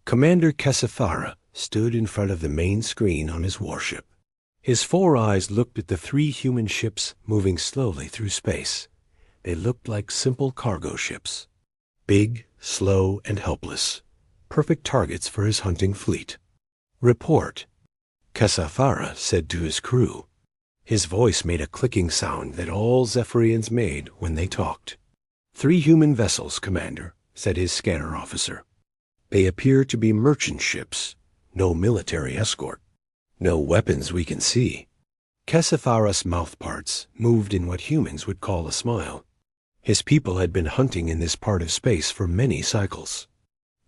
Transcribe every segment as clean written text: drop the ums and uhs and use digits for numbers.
Commander Kesafara stood in front of the main screen on his warship. His 4 eyes looked at the 3 human ships moving slowly through space. They looked like simple cargo ships. Big, slow, and helpless. Perfect targets for his hunting fleet. "Report," Kesafara said to his crew. His voice made a clicking sound that all Zephyrians made when they talked. "3 human vessels, Commander," said his scanner officer. "They appear to be merchant ships. No military escort. No weapons we can see." Kesafara's mouthparts moved in what humans would call a smile. His people had been hunting in this part of space for many cycles.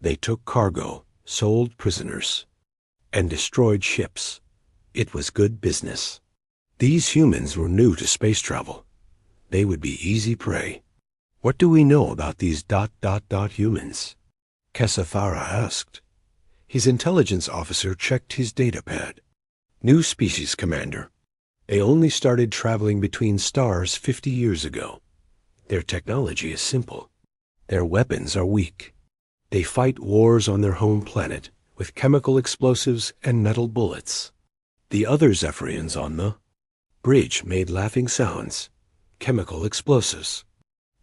They took cargo, sold prisoners, and destroyed ships. It was good business. These humans were new to space travel. They would be easy prey. "What do we know about these ... humans?" Kesafara asked. His intelligence officer checked his data pad. "New species, Commander. They only started traveling between stars 50 years ago. Their technology is simple. Their weapons are weak. They fight wars on their home planet with chemical explosives and metal bullets. The other Zephyrians on the bridge made laughing sounds. Chemical explosives.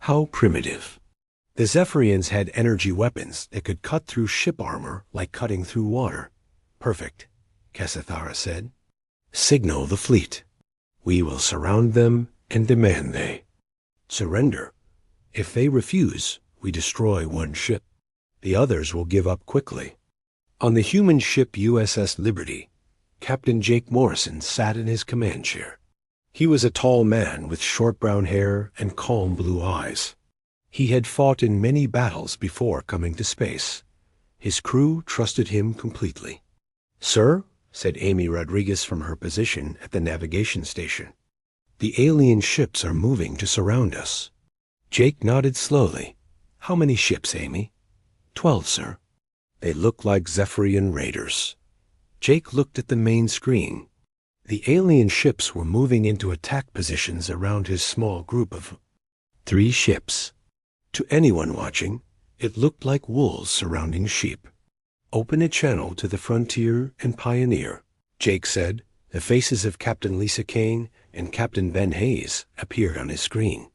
How primitive." The Zephyrians had energy weapons that could cut through ship armor like cutting through water. "Perfect," Kesafara said. "Signal the fleet. We will surround them and demand they surrender. If they refuse, we destroy 1 ship. The others will give up quickly." On the human ship USS Liberty, Captain Jake Morrison sat in his command chair. He was a tall man with short brown hair and calm blue eyes. He had fought in many battles before coming to space. His crew trusted him completely. "Sir," said Amy Rodriguez from her position at the navigation station, "the alien ships are moving to surround us." Jake nodded slowly. "How many ships, Amy?" 12, sir. They look like Zephyrian raiders." Jake looked at the main screen. The alien ships were moving into attack positions around his small group of 3 ships. To anyone watching, it looked like wolves surrounding sheep. "Open a channel to the Frontier and Pioneer," Jake said. The faces of Captain Lisa Kane and Captain Ben Hayes appeared on his screen.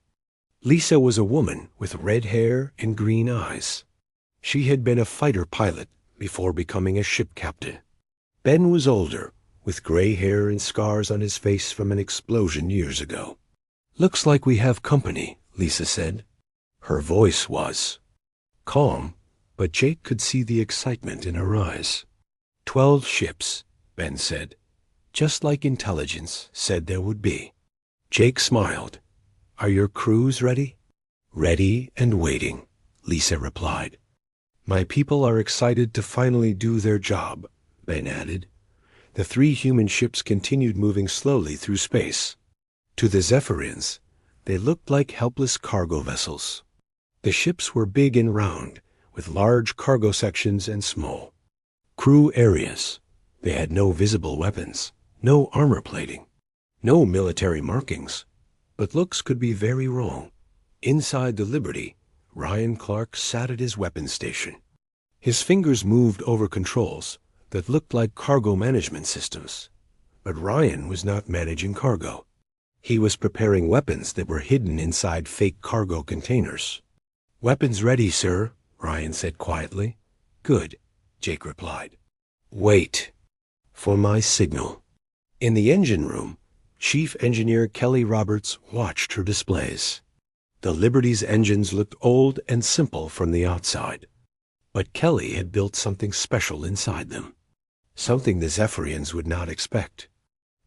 Lisa was a woman with red hair and green eyes. She had been a fighter pilot before becoming a ship captain. Ben was older, with gray hair and scars on his face from an explosion years ago. "Looks like we have company," Lisa said. Her voice was calm, but Jake could see the excitement in her eyes. 12 ships, Ben said, just like intelligence said there would be. Jake smiled. "Are your crews ready?" "Ready and waiting," Lisa replied. "My people are excited to finally do their job," Ben added. The 3 human ships continued moving slowly through space. To the Zephyrians, they looked like helpless cargo vessels. The ships were big and round, with large cargo sections and small crew areas. They had no visible weapons, no armor plating, no military markings. But looks could be very wrong. Inside the Liberty, Ryan Clark sat at his weapons station. His fingers moved over controls that looked like cargo management systems. But Ryan was not managing cargo. He was preparing weapons that were hidden inside fake cargo containers. "Weapons ready, sir," Ryan said quietly. "Good," Jake replied. "Wait for my signal." In the engine room, Chief Engineer Kelly Roberts watched her displays. The Liberty's engines looked old and simple from the outside. But Kelly had built something special inside them. Something the Zephyrians would not expect.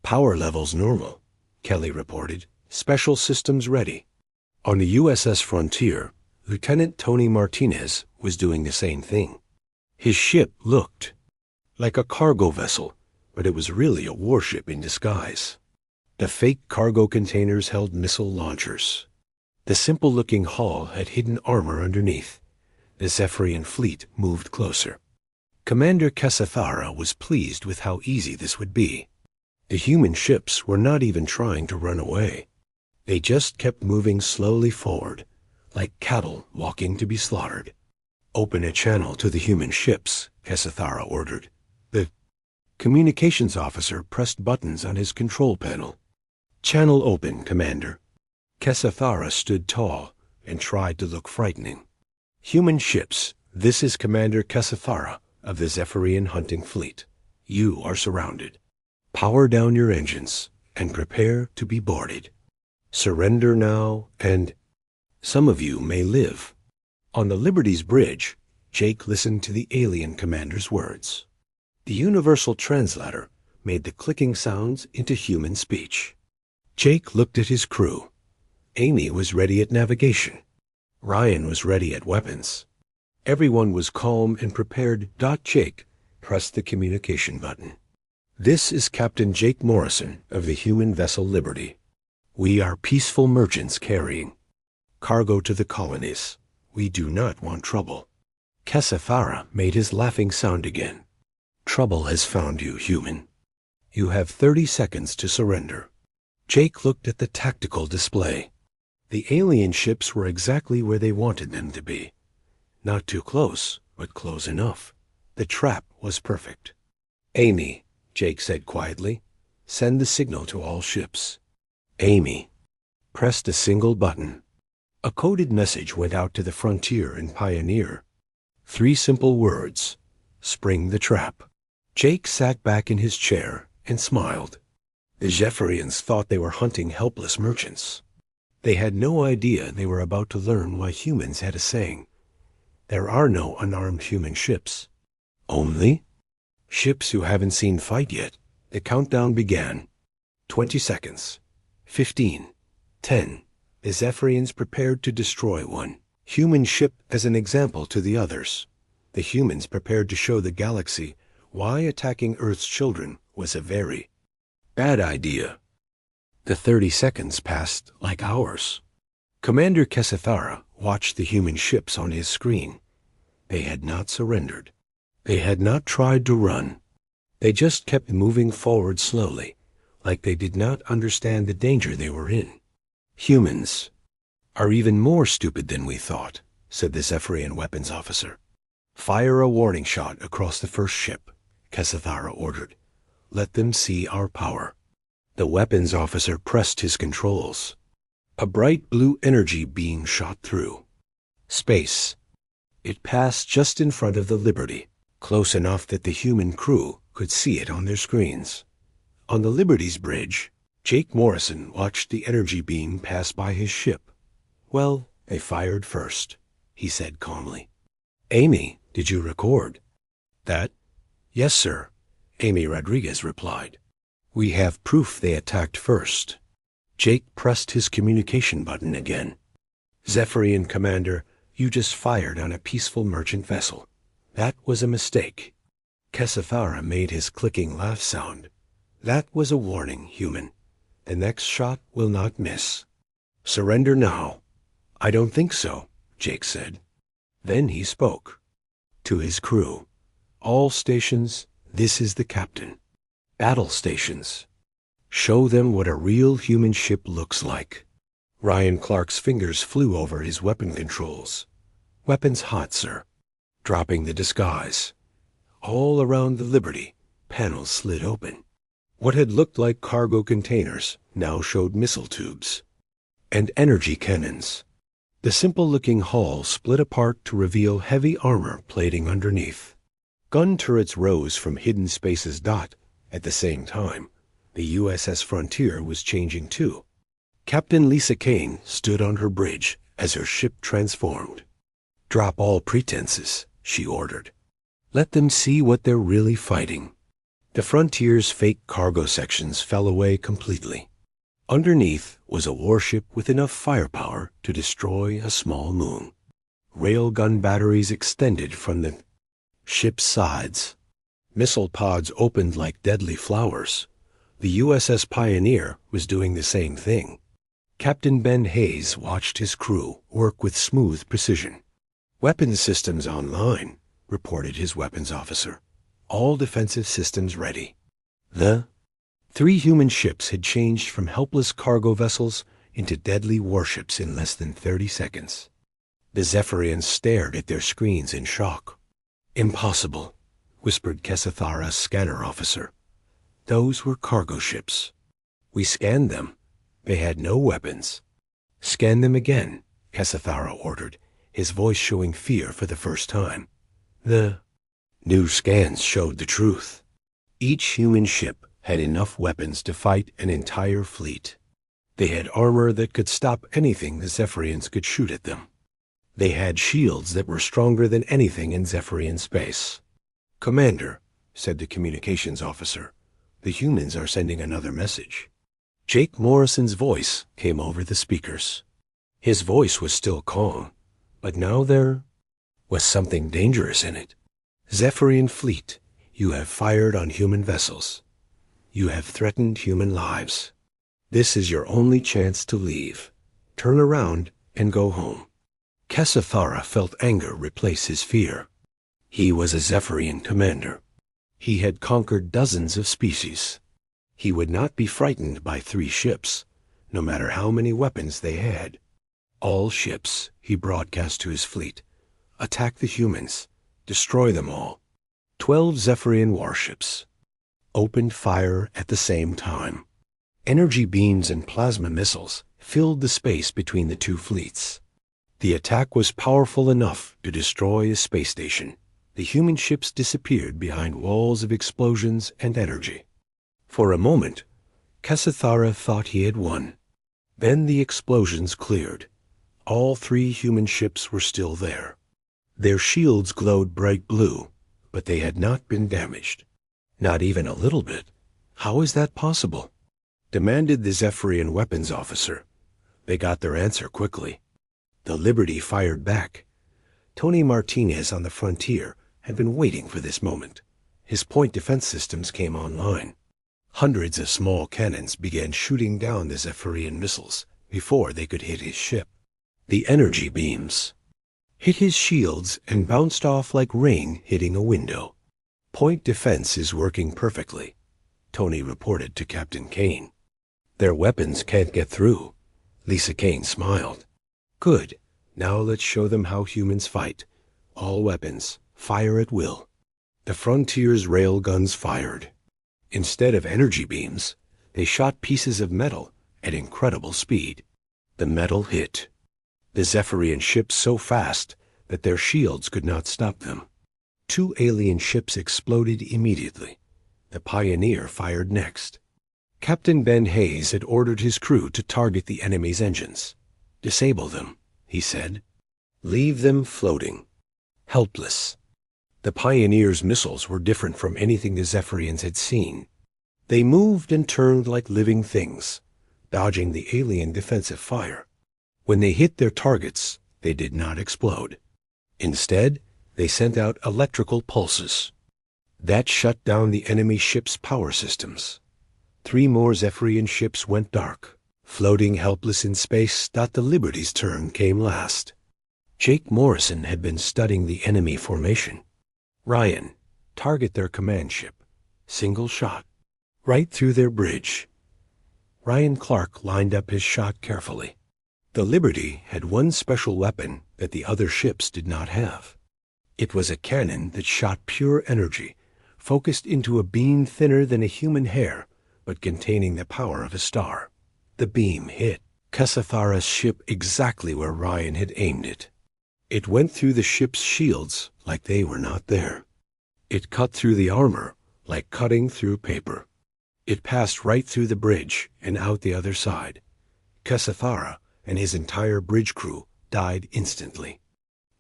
"Power levels normal," Kelly reported. "Special systems ready." On the USS Frontier, Lieutenant Tony Martinez was doing the same thing. His ship looked like a cargo vessel, but it was really a warship in disguise. The fake cargo containers held missile launchers. The simple-looking hull had hidden armor underneath. The Zephyrian fleet moved closer. Commander Kesafara was pleased with how easy this would be. The human ships were not even trying to run away. They just kept moving slowly forward, like cattle walking to be slaughtered. Open a channel to the human ships, Kesethara ordered. The communications officer pressed buttons on his control panel. Channel open, Commander. Kesethara stood tall and tried to look frightening. Human ships, this is Commander Kesethara of the Zephyrian hunting fleet. You are surrounded. Power down your engines and prepare to be boarded. Surrender now, and some of you may live. On the Liberty's bridge, Jake listened to the alien commander's words. The universal translator made the clicking sounds into human speech. Jake looked at his crew. Amy was ready at navigation. Ryan was ready at weapons. Everyone was calm and prepared. Jake pressed the communication button. This is Captain Jake Morrison of the human vessel Liberty. We are peaceful merchants carrying cargo to the colonies. We do not want trouble. Kesethara made his laughing sound again. Trouble has found you, human. You have 30 seconds to surrender. Jake looked at the tactical display. The alien ships were exactly where they wanted them to be. Not too close, but close enough. The trap was perfect. Amy, Jake said quietly, send the signal to all ships. Amy pressed a single button. A coded message went out to the Frontier and Pioneer. 3 simple words. Spring the trap. Jake sat back in his chair and smiled. The Zephyrians thought they were hunting helpless merchants. They had no idea they were about to learn why humans had a saying. There are no unarmed human ships. Only ships you haven't seen fight yet. The countdown began. 20 seconds. 15. 10. The Zephyrians prepared to destroy one human ship as an example to the others. The humans prepared to show the galaxy why attacking Earth's children was a very bad idea. The 30 seconds passed like hours. Commander Kesethara watched the human ships on his screen. They had not surrendered. They had not tried to run. They just kept moving forward slowly, like they did not understand the danger they were in. Humans are even more stupid than we thought, said the Zephyrian weapons officer. Fire a warning shot across the first ship, Kesethara ordered. Let them see our power. The weapons officer pressed his controls. A bright blue energy beam shot through space. It passed just in front of the Liberty, close enough that the human crew could see it on their screens. On the Liberty's bridge, Jake Morrison watched the energy beam pass by his ship. Well, they fired first, he said calmly. Amy, did you record that? Yes, sir, Amy Rodriguez replied. We have proof they attacked first. Jake pressed his communication button again. Zephyrian Commander, you just fired on a peaceful merchant vessel. That was a mistake. Kesethara made his clicking laugh sound. That was a warning, human. The next shot will not miss. Surrender now. I don't think so, Jake said. Then he spoke. To his crew. All stations, this is the captain. Battle stations. Show them what a real human ship looks like. Ryan Clark's fingers flew over his weapon controls. Weapons hot, sir. Dropping the disguise. All around the Liberty, panels slid open. What had looked like cargo containers now showed missile tubes and energy cannons. The simple-looking hull split apart to reveal heavy armor plating underneath. Gun turrets rose from hidden spaces. At the same time, the USS Frontier was changing too. Captain Lisa Kane stood on her bridge as her ship transformed. Drop all pretenses, she ordered. Let them see what they're really fighting. The Frontier's fake cargo sections fell away completely. Underneath was a warship with enough firepower to destroy a small moon. Railgun batteries extended from the ship's sides. Missile pods opened like deadly flowers. The USS Pioneer was doing the same thing. Captain Ben Hayes watched his crew work with smooth precision. Weapons systems online, reported his weapons officer. All defensive systems ready. The 3 human ships had changed from helpless cargo vessels into deadly warships in less than 30 seconds. The Zephyrians stared at their screens in shock. "Impossible," whispered Kesethara's scanner officer. "Those were cargo ships. We scanned them. They had no weapons." "Scan them again," Kesethara ordered, his voice showing fear for the first time. The new scans showed the truth. Each human ship had enough weapons to fight an entire fleet. They had armor that could stop anything the Zephyrians could shoot at them. They had shields that were stronger than anything in Zephyrian space. "Commander," said the communications officer, "the humans are sending another message." Jake Morrison's voice came over the speakers. His voice was still calm, but now there was something dangerous in it. "Zephyrian fleet, you have fired on human vessels. You have threatened human lives. This is your only chance to leave. Turn around and go home." Kesethara felt anger replace his fear. He was a Zephyrian commander. He had conquered dozens of species. He would not be frightened by 3 ships, no matter how many weapons they had. "All ships," he broadcast to his fleet, "attack the humans. Destroy them all." 12 Zephyrian warships opened fire at the same time. Energy beams and plasma missiles filled the space between the 2 fleets. The attack was powerful enough to destroy a space station. The human ships disappeared behind walls of explosions and energy. For a moment, Kesethara thought he had won. Then the explosions cleared. All 3 human ships were still there. Their shields glowed bright blue, but they had not been damaged. "Not even a little bit. How is that possible?" demanded the Zephyrian weapons officer. They got their answer quickly. The Liberty fired back. Tony Martinez on the frontier had been waiting for this moment. His point defense systems came online. Hundreds of small cannons began shooting down the Zephyrian missiles before they could hit his ship. The energy beams hit his shields and bounced off like rain hitting a window. "Point defense is working perfectly," Tony reported to Captain Kane. "Their weapons can't get through." Lisa Kane smiled. "Good. Now let's show them how humans fight. All weapons, fire at will." The Frontier's rail guns fired. Instead of energy beams, they shot pieces of metal at incredible speed. The metal hit the Zephyrian ships so fast that their shields could not stop them. 2 alien ships exploded immediately. The Pioneer fired next. Captain Ben Hayes had ordered his crew to target the enemy's engines. "Disable them," he said. "Leave them floating, helpless." The Pioneer's missiles were different from anything the Zephyrians had seen. They moved and turned like living things, dodging the alien defensive fire. When they hit their targets, they did not explode. Instead, they sent out electrical pulses. That shut down the enemy ship's power systems. 3 more Zephyrian ships went dark. Floating helpless in space, the Liberty's turn came last. Jake Morrison had been studying the enemy formation. "Ryan, target their command ship. Single shot. Right through their bridge." Ryan Clark lined up his shot carefully. The Liberty had one special weapon that the other ships did not have. It was a cannon that shot pure energy, focused into a beam thinner than a human hair, but containing the power of a star. The beam hit Kesethara's ship exactly where Ryan had aimed it. It went through the ship's shields like they were not there. It cut through the armor like cutting through paper. It passed right through the bridge and out the other side. Kesethara and his entire bridge crew died instantly.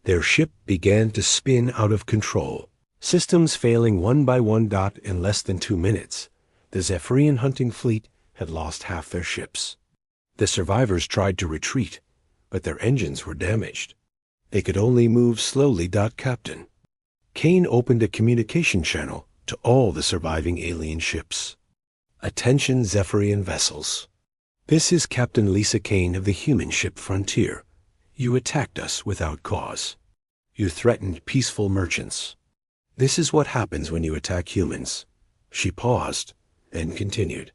Their ship began to spin out of control, systems failing one by one. In less than 2 minutes, the Zephyrian hunting fleet had lost half their ships. The survivors tried to retreat, but their engines were damaged. They could only move slowly. Captain Kane opened a communication channel to all the surviving alien ships. "Attention Zephyrian vessels. This is Captain Lisa Kane of the human ship Frontier. You attacked us without cause. You threatened peaceful merchants. This is what happens when you attack humans." She paused and continued.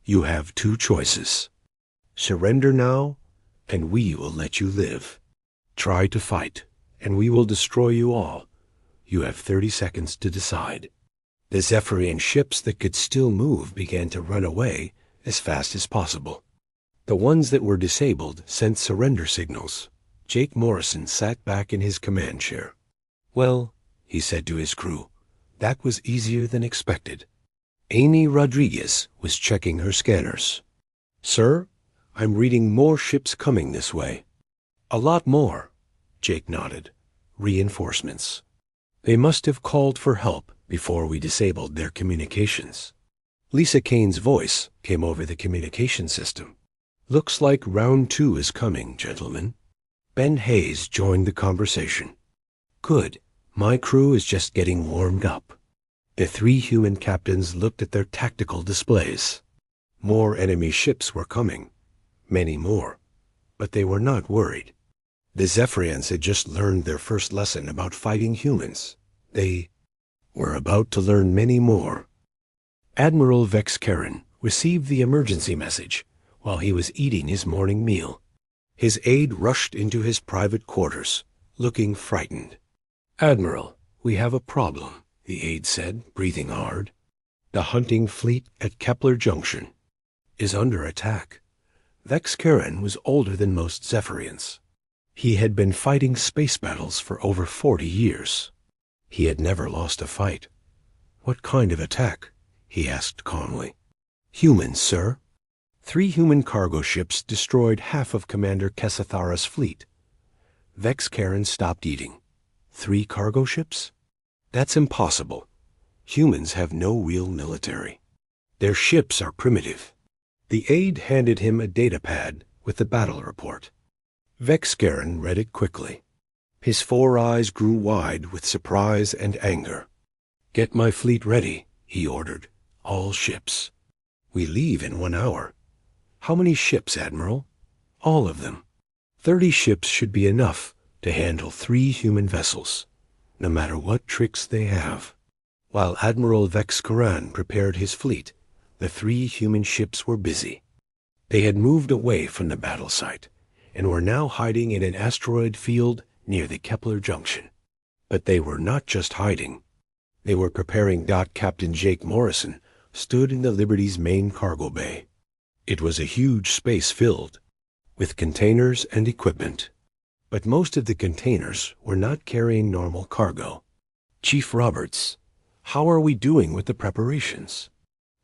"You have 2 choices. Surrender now, and we will let you live. Try to fight, and we will destroy you all. You have 30 seconds to decide. The Zephyrian ships that could still move began to run away as fast as possible. The ones that were disabled sent surrender signals. Jake Morrison sat back in his command chair. "Well," he said to his crew, "that was easier than expected." Amy Rodriguez was checking her scanners. "Sir, I'm reading more ships coming this way." "A lot more," Jake nodded. "Reinforcements. They must have called for help before we disabled their communications." Lisa Kane's voice came over the communication system. "Looks like round 2 is coming, gentlemen." Ben Hayes joined the conversation. "Good. My crew is just getting warmed up." The 3 human captains looked at their tactical displays. More enemy ships were coming. Many more. But they were not worried. The Zephyrians had just learned their first lesson about fighting humans. They were about to learn many more. Admiral Vex Karen received the emergency message while he was eating his morning meal. His aide rushed into his private quarters, looking frightened. "Admiral, we have a problem," the aide said, breathing hard. "The hunting fleet at Kepler Junction is under attack." Vex Karen was older than most Zephyrians. He had been fighting space battles for over 40 years. He had never lost a fight. "What kind of attack?" he asked calmly. "Humans, sir. 3 human cargo ships destroyed half of Commander Kesathara's fleet." Vex Karen stopped eating. 3 cargo ships? That's impossible. Humans have no real military. Their ships are primitive. The aide handed him a data pad with the battle report. Vex Karen read it quickly. His 4 eyes grew wide with surprise and anger. "Get my fleet ready," he ordered. "All ships. We leave in 1 hour." "How many ships, Admiral?" "All of them. 30 ships should be enough to handle 3 human vessels, no matter what tricks they have." While Admiral Vex Karen prepared his fleet, the 3 human ships were busy. They had moved away from the battle site and were now hiding in an asteroid field near the Kepler Junction. But they were not just hiding. They were preparing. Captain Jake Morrison stood in the Liberty's main cargo bay. It was a huge space filled with containers and equipment. But most of the containers were not carrying normal cargo. "Chief Roberts, how are we doing with the preparations?"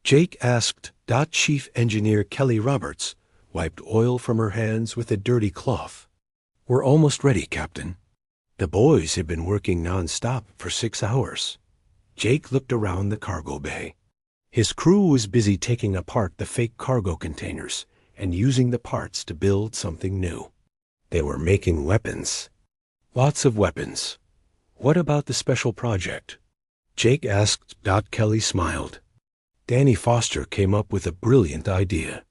Jake asked. Chief Engineer Kelly Roberts wiped oil from her hands with a dirty cloth. "We're almost ready, Captain. The boys have been working non-stop for 6 hours." Jake looked around the cargo bay. His crew was busy taking apart the fake cargo containers and using the parts to build something new. They were making weapons. "Lots of weapons. What about the special project?" Jake asked. Kelly smiled. "Danny Foster came up with a brilliant idea.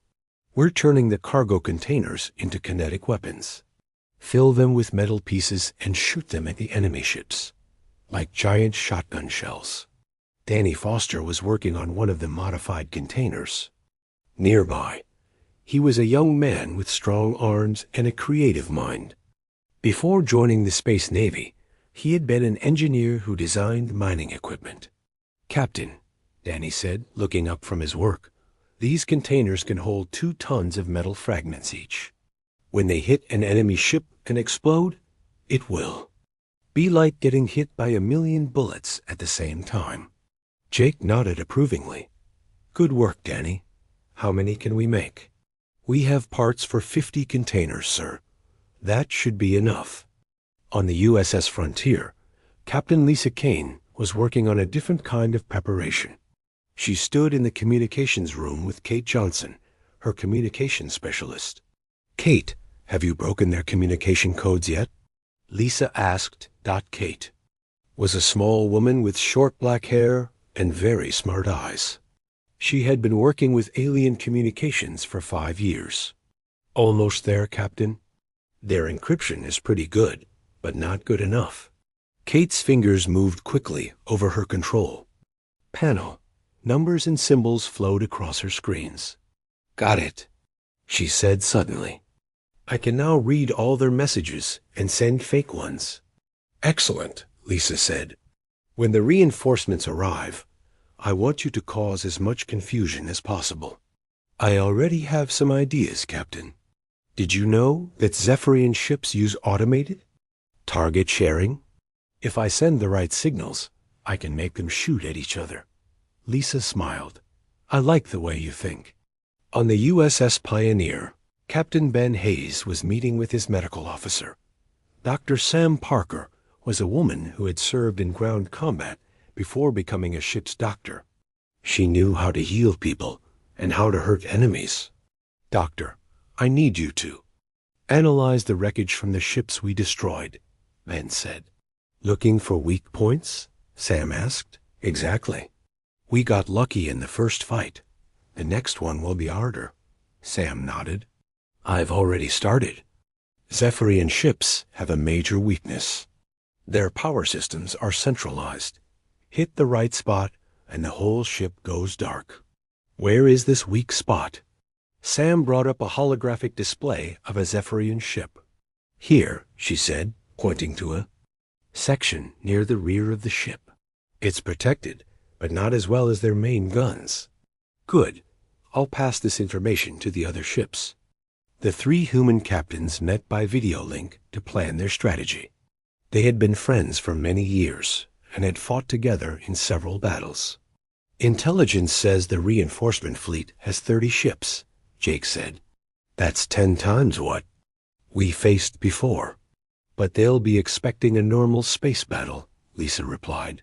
We're turning the cargo containers into kinetic weapons. Fill them with metal pieces and shoot them at the enemy ships, like giant shotgun shells." Danny Foster was working on one of the modified containers. Nearby, he was a young man with strong arms and a creative mind. Before joining the Space Navy, he had been an engineer who designed mining equipment. "Captain," Danny said, looking up from his work, "these containers can hold 2 tons of metal fragments each. When they hit an enemy ship and explode, it will be like getting hit by 1,000,000 bullets at the same time." Jake nodded approvingly. "Good work, Danny. How many can we make?" "We have parts for 50 containers, sir. That should be enough." On the USS Frontier, Captain Lisa Kane was working on a different kind of preparation. She stood in the communications room with Kate Johnson, her communications specialist. "Kate, have you broken their communication codes yet?" Lisa asked. Kate was a small woman with short black hair and very smart eyes. She had been working with alien communications for 5 years. "Almost there, Captain. Their encryption is pretty good, but not good enough." Kate's fingers moved quickly over her control panel. Numbers and symbols flowed across her screens. "Got it," she said suddenly. I can now read all their messages and send fake ones. Excellent, Lisa said. When the reinforcements arrive, I want you to cause as much confusion as possible. I already have some ideas, Captain. Did you know that Zephyrian ships use automated target sharing? If I send the right signals, I can make them shoot at each other. Lisa smiled. I like the way you think. On the USS Pioneer, Captain Ben Hayes was meeting with his medical officer. Dr. Sam Parker was a woman who had served in ground combat before becoming a ship's doctor. She knew how to heal people and how to hurt enemies. Doctor, I need you to analyze the wreckage from the ships we destroyed, Ben said. Looking for weak points? Sam asked. Exactly. We got lucky in the first fight. The next one will be harder. Sam nodded. I've already started. Zephyrian ships have a major weakness. Their power systems are centralized. Hit the right spot and the whole ship goes dark. Where is this weak spot? Sam brought up a holographic display of a Zephyrian ship. Here, she said, pointing to a section near the rear of the ship. It's protected, but not as well as their main guns. Good. I'll pass this information to the other ships. The three human captains met by video link to plan their strategy. They had been friends for many years and had fought together in several battles. Intelligence says the reinforcement fleet has 30 ships, Jake said. That's 10 times what we faced before. But they'll be expecting a normal space battle, Lisa replied.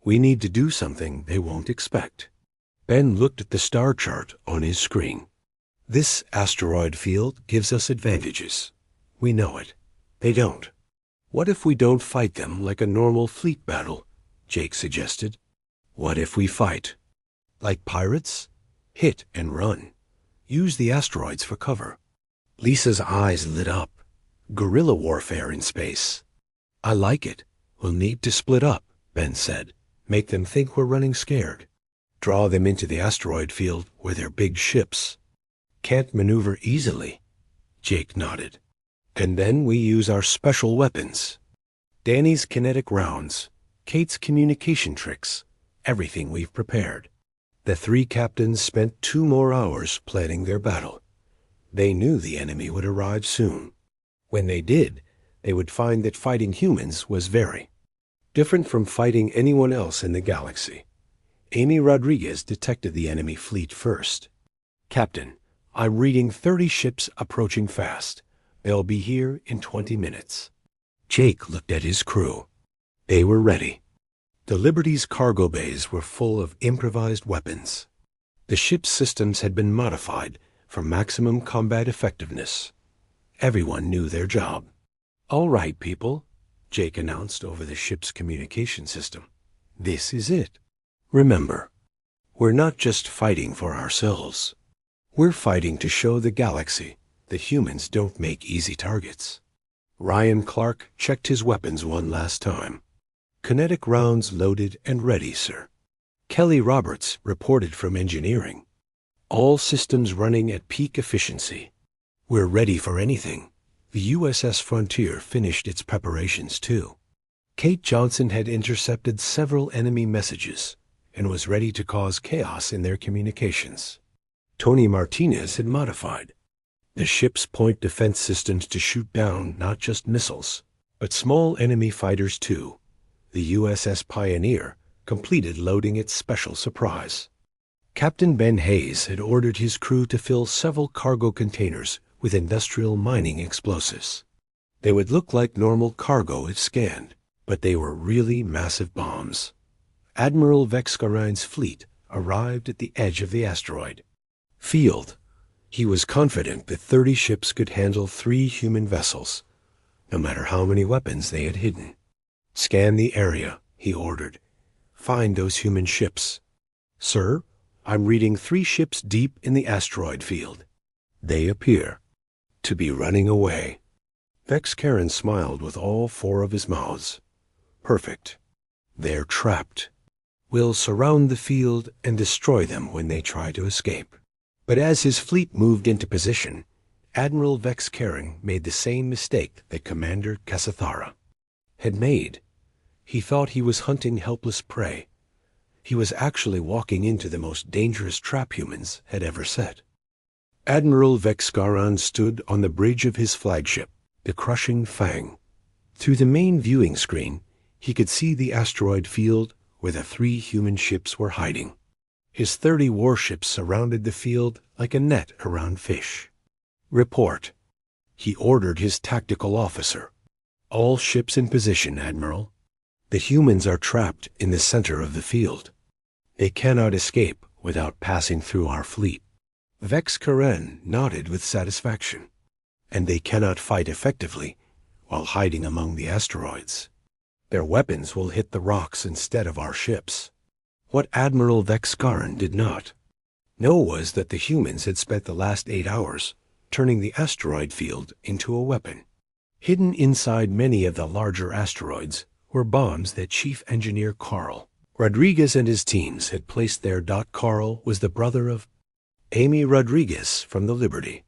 We need to do something they won't expect. Ben looked at the star chart on his screen. This asteroid field gives us advantages. We know it. They don't. What if we don't fight them like a normal fleet battle? Jake suggested. What if we fight like pirates? Hit and run. Use the asteroids for cover. Lisa's eyes lit up. Guerrilla warfare in space. I like it. We'll need to split up, Ben said. Make them think we're running scared. Draw them into the asteroid field where they're big ships. Can't maneuver easily. Jake nodded. And then we use our special weapons. Danny's kinetic rounds, Kate's communication tricks, everything we've prepared. The three captains spent 2 more hours planning their battle. They knew the enemy would arrive soon. When they did, they would find that fighting humans was very different from fighting anyone else in the galaxy. Amy Rodriguez detected the enemy fleet first. Captain, I'm reading 30 ships approaching fast. They'll be here in 20 minutes. Jake looked at his crew. They were ready. The Liberty's cargo bays were full of improvised weapons. The ship's systems had been modified for maximum combat effectiveness. Everyone knew their job. All right, people, Jake announced over the ship's communication system. This is it. Remember, we're not just fighting for ourselves. We're fighting to show the galaxy that humans don't make easy targets. Ryan Clark checked his weapons one last time. Kinetic rounds loaded and ready, sir. Kelly Roberts reported from engineering. All systems running at peak efficiency. We're ready for anything. The USS Frontier finished its preparations too. Kate Johnson had intercepted several enemy messages and was ready to cause chaos in their communications. Tony Martinez had modified the ship's point defense systems to shoot down not just missiles, but small enemy fighters too. The USS Pioneer completed loading its special surprise. Captain Ben Hayes had ordered his crew to fill several cargo containers with industrial mining explosives. They would look like normal cargo if scanned, but they were really massive bombs. Admiral Vexcarin's fleet arrived at the edge of the asteroid field. He was confident that 30 ships could handle 3 human vessels, no matter how many weapons they had hidden. Scan the area, he ordered. Find those human ships. Sir, I'm reading 3 ships deep in the asteroid field. They appear to be running away. Vexcarin smiled with all 4 of his mouths. Perfect. They're trapped. We'll surround the field and destroy them when they try to escape. But as his fleet moved into position, Admiral Vex Karen made the same mistake that Commander Casathara had made. He thought he was hunting helpless prey. He was actually walking into the most dangerous trap humans had ever set. Admiral Vex Karen stood on the bridge of his flagship, the Crushing Fang. Through the main viewing screen, he could see the asteroid field where the 3 human ships were hiding. His 30 warships surrounded the field like a net around fish. Report. He ordered his tactical officer. All ships in position, Admiral. The humans are trapped in the center of the field. They cannot escape without passing through our fleet. Vex Karen nodded with satisfaction. And they cannot fight effectively while hiding among the asteroids. Their weapons will hit the rocks instead of our ships. What Admiral Vex Karen did not know was that the humans had spent the last 8 hours turning the asteroid field into a weapon. Hidden inside many of the larger asteroids were bombs that Chief Engineer Carl Rodriguez and his teams had placed there. Carl was the brother of Amy Rodriguez from the Liberty.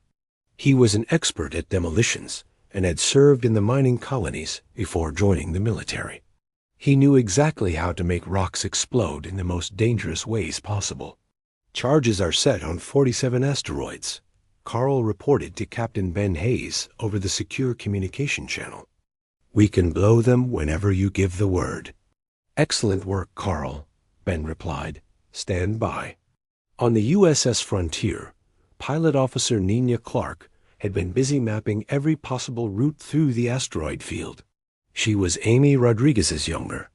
He was an expert at demolitions and had served in the mining colonies before joining the military. He knew exactly how to make rocks explode in the most dangerous ways possible. Charges are set on 47 asteroids, Carl reported to Captain Ben Hayes over the secure communication channel. We can blow them whenever you give the word. Excellent work, Carl, Ben replied. Stand by. On the USS Frontier, Pilot Officer Nina Clark had been busy mapping every possible route through the asteroid field. She was Amy Rodriguez's younger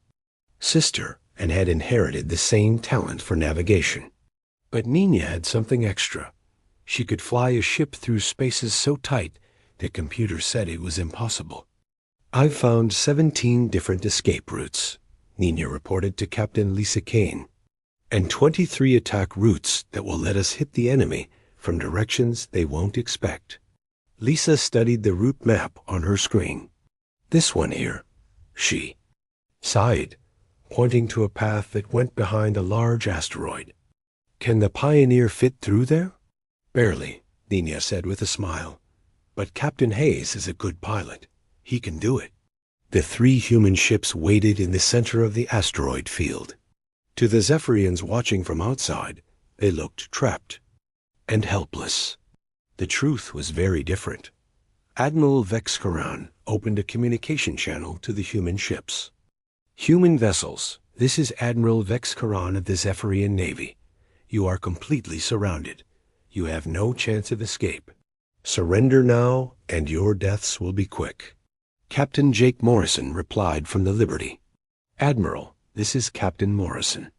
sister and had inherited the same talent for navigation. But Nina had something extra. She could fly a ship through spaces so tight that computers said it was impossible. I've found 17 different escape routes, Nina reported to Captain Lisa Kane, and 23 attack routes that will let us hit the enemy from directions they won't expect. Lisa studied the route map on her screen. This one here, she sighed, pointing to a path that went behind a large asteroid. Can the Pioneer fit through there? Barely, Nina said with a smile. But Captain Hayes is a good pilot. He can do it. The 3 human ships waited in the center of the asteroid field. To the Zephyrians watching from outside, they looked trapped and helpless. The truth was very different. Admiral Vex Karen opened a communication channel to the human ships. Human vessels, this is Admiral Vex Karen of the Zephyrian Navy. You are completely surrounded. You have no chance of escape. Surrender now, and your deaths will be quick. Captain Jake Morrison replied from the Liberty. Admiral, this is Captain Morrison.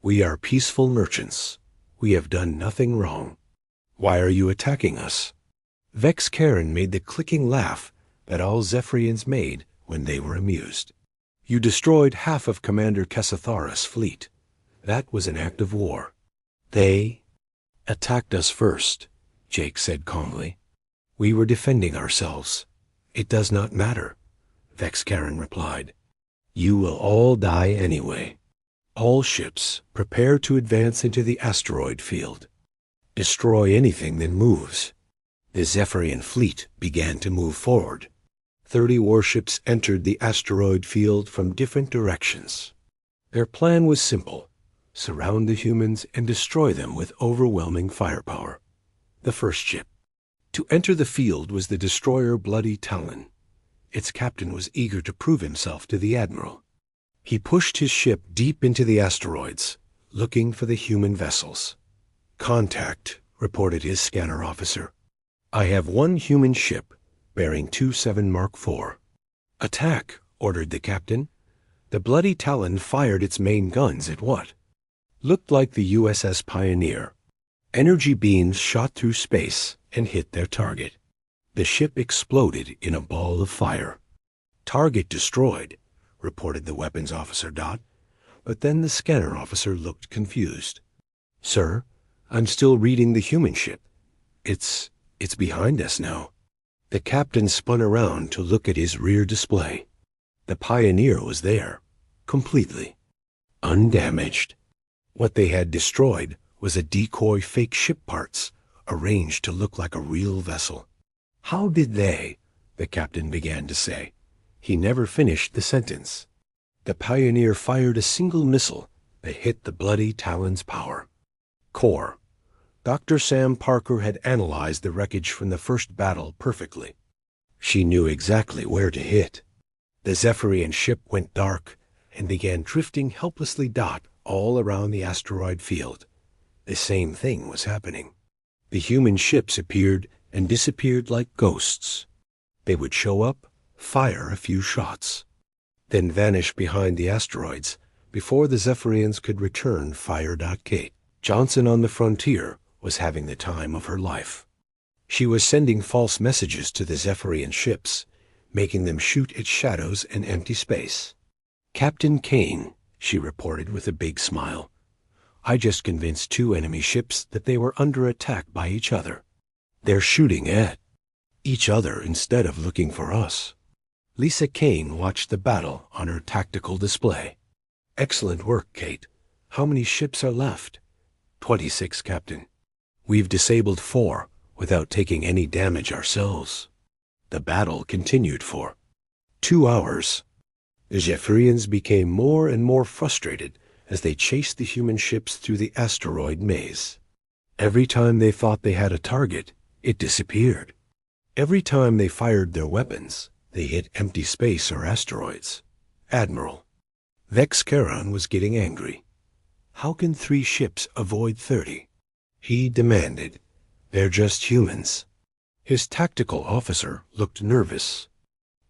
We are peaceful merchants. We have done nothing wrong. Why are you attacking us? Vex Karen made the clicking laugh that all Zephyrians made when they were amused. You destroyed half of Commander Casathara's fleet. That was an act of war. They attacked us first, Jake said calmly. We were defending ourselves. It does not matter, Vex Karen replied. You will all die anyway. All ships prepare to advance into the asteroid field. Destroy anything that moves. The Zephyrian fleet began to move forward. 30 warships entered the asteroid field from different directions. Their plan was simple: surround the humans and destroy them with overwhelming firepower. The first ship to enter the field was the destroyer Bloody Talon. Its captain was eager to prove himself to the admiral. He pushed his ship deep into the asteroids, looking for the human vessels. Contact, reported his scanner officer. I have 1 human ship bearing 27 Mark IV. Attack, ordered the captain. The Bloody Talon fired its main guns at what looked like the USS Pioneer. Energy beams shot through space and hit their target. The ship exploded in a ball of fire. Target destroyed, reported the weapons officer. But then the scanner officer looked confused. Sir, I'm still reading the human ship. It's behind us now. The captain spun around to look at his rear display. The Pioneer was there, completely undamaged. What they had destroyed was a decoy fake ship parts, arranged to look like a real vessel. How did they? The captain began to say. He never finished the sentence. The Pioneer fired a single missile that hit the bloody Talon's power core. Dr. Sam Parker had analyzed the wreckage from the first battle perfectly. She knew exactly where to hit. The Zephyrian ship went dark and began drifting helplessly all around the asteroid field. The same thing was happening. The human ships appeared and disappeared like ghosts. They would show up, fire a few shots, then vanish behind the asteroids before the Zephyrians could return fire. Kate Johnson on the frontier was having the time of her life. She was sending false messages to the Zephyrian ships, making them shoot at shadows and empty space. "Captain Kane," she reported with a big smile, "I just convinced 2 enemy ships that they were under attack by each other. They're shooting at each other instead of looking for us." Lisa Kane watched the battle on her tactical display. "Excellent work, Kate. How many ships are left?" 26, Captain. "We've disabled 4 without taking any damage ourselves." The battle continued for 2 hours. The Zephyrians became more and more frustrated as they chased the human ships through the asteroid maze. Every time they thought they had a target, it disappeared. Every time they fired their weapons, they hit empty space or asteroids. Admiral Vex Charon was getting angry. "How can 3 ships avoid 30? He demanded. "They're just humans." His tactical officer looked nervous.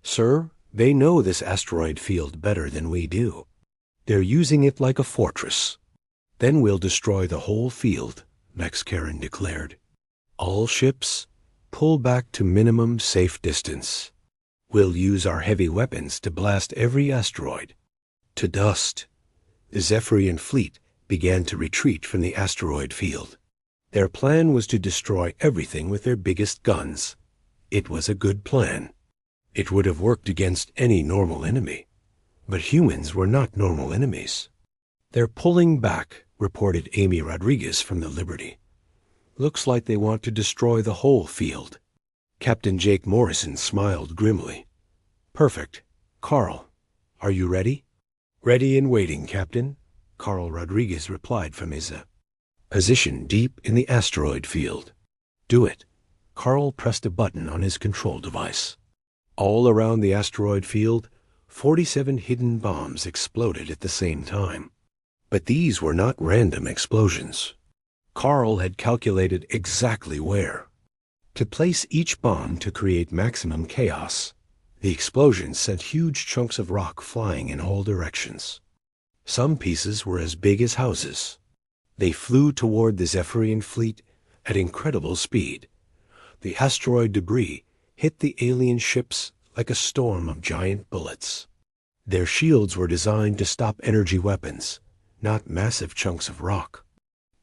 "Sir, they know this asteroid field better than we do. They're using it like a fortress." "Then we'll destroy the whole field," Vex Charon declared. "All ships, pull back to minimum safe distance. We'll use our heavy weapons to blast every asteroid to dust." The Zephyrian fleet began to retreat from the asteroid field. Their plan was to destroy everything with their biggest guns. It was a good plan. It would have worked against any normal enemy. But humans were not normal enemies. "They're pulling back," reported Amy Rodriguez from the Liberty. "Looks like they want to destroy the whole field." Captain Jake Morrison smiled grimly. "Perfect. Carl, are you ready?" "Ready and waiting, Captain," Carl Rodriguez replied from his position deep in the asteroid field. "Do it." Carl pressed a button on his control device. All around the asteroid field, 47 hidden bombs exploded at the same time. But these were not random explosions. Carl had calculated exactly where to place each bomb to create maximum chaos. The explosions sent huge chunks of rock flying in all directions. Some pieces were as big as houses. They flew toward the Zephyrian fleet at incredible speed. The asteroid debris hit the alien ships like a storm of giant bullets. Their shields were designed to stop energy weapons, not massive chunks of rock.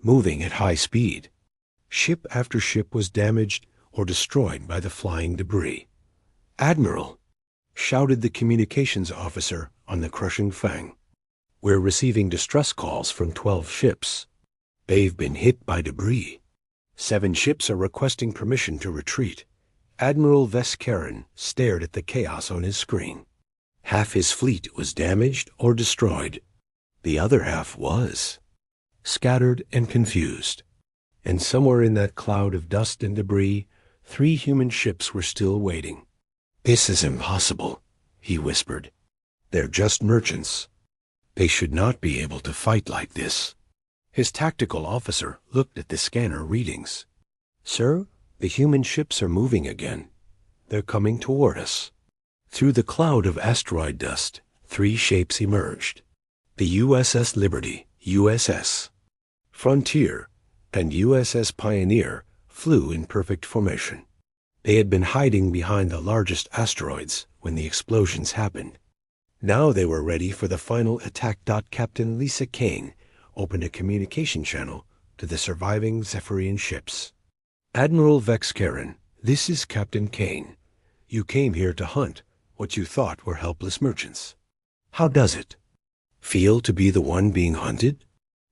Moving at high speed, ship after ship was damaged or destroyed by the flying debris. "Admiral," shouted the communications officer on the crushing Fang, "we're receiving distress calls from 12 ships. They've been hit by debris. 7 ships are requesting permission to retreat." Admiral Vex Charon stared at the chaos on his screen. Half his fleet was damaged or destroyed. The other half was scattered and confused. And somewhere in that cloud of dust and debris, 3 human ships were still waiting. "This is impossible," he whispered. "They're just merchants. They should not be able to fight like this." His tactical officer looked at the scanner readings. "Sir, the human ships are moving again. They're coming toward us." Through the cloud of asteroid dust, 3 shapes emerged. The USS Liberty, USS Frontier, and USS Pioneer flew in perfect formation. They had been hiding behind the largest asteroids when the explosions happened. Now they were ready for the final attack. Captain Lisa Kane opened a communication channel to the surviving Zephyrian ships. "Admiral Vex Charon, this is Captain Kane. You came here to hunt what you thought were helpless merchants. How does it feel to be the one being hunted?"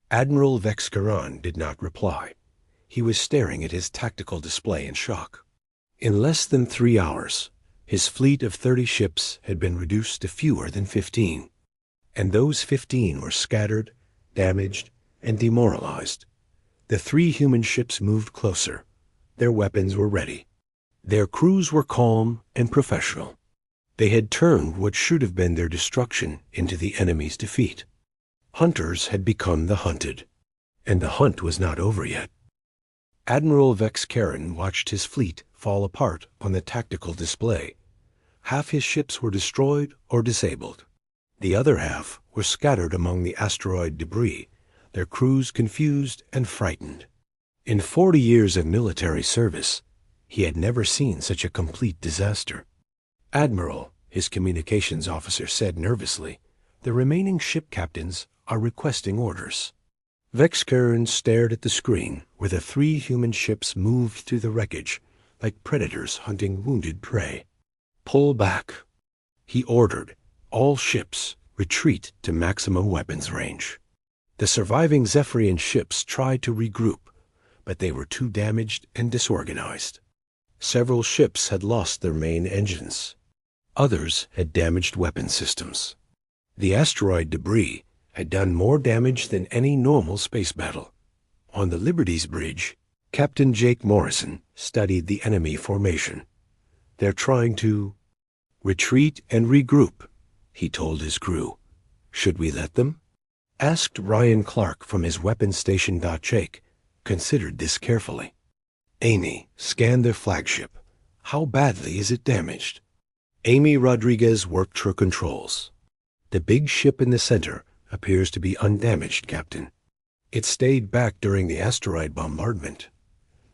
Admiral Vex Charon did not reply. He was staring at his tactical display in shock. In less than 3 hours, his fleet of 30 ships had been reduced to fewer than 15, and those 15 were scattered, damaged, and demoralized. The 3 human ships moved closer. Their weapons were ready. Their crews were calm and professional. They had turned what should have been their destruction into the enemy's defeat. Hunters had become the hunted, and the hunt was not over yet. Admiral Vex Karen watched his fleet fall apart on the tactical display. Half his ships were destroyed or disabled. The other half were scattered among the asteroid debris, their crews confused and frightened. In 40 years of military service, he had never seen such a complete disaster. "Admiral," his communications officer said nervously, "the remaining ship captains are requesting orders." Vex Karen stared at the screen where the 3 human ships moved through the wreckage like predators hunting wounded prey. "Pull back," he ordered. "All ships retreat to maximum weapons range." The surviving Zephyrian ships tried to regroup, but they were too damaged and disorganized. Several ships had lost their main engines. Others had damaged weapon systems. The asteroid debris had done more damage than any normal space battle. On the Liberty's bridge, Captain Jake Morrison studied the enemy formation. "They're trying to retreat and regroup," he told his crew. "Should we let them?" Asked Ryan Clark from his weapons station. Jake considered this carefully. "Amy, scan their flagship. How badly is it damaged?" Amy Rodriguez worked her controls. "The big ship in the center appears to be undamaged, Captain. It stayed back during the asteroid bombardment."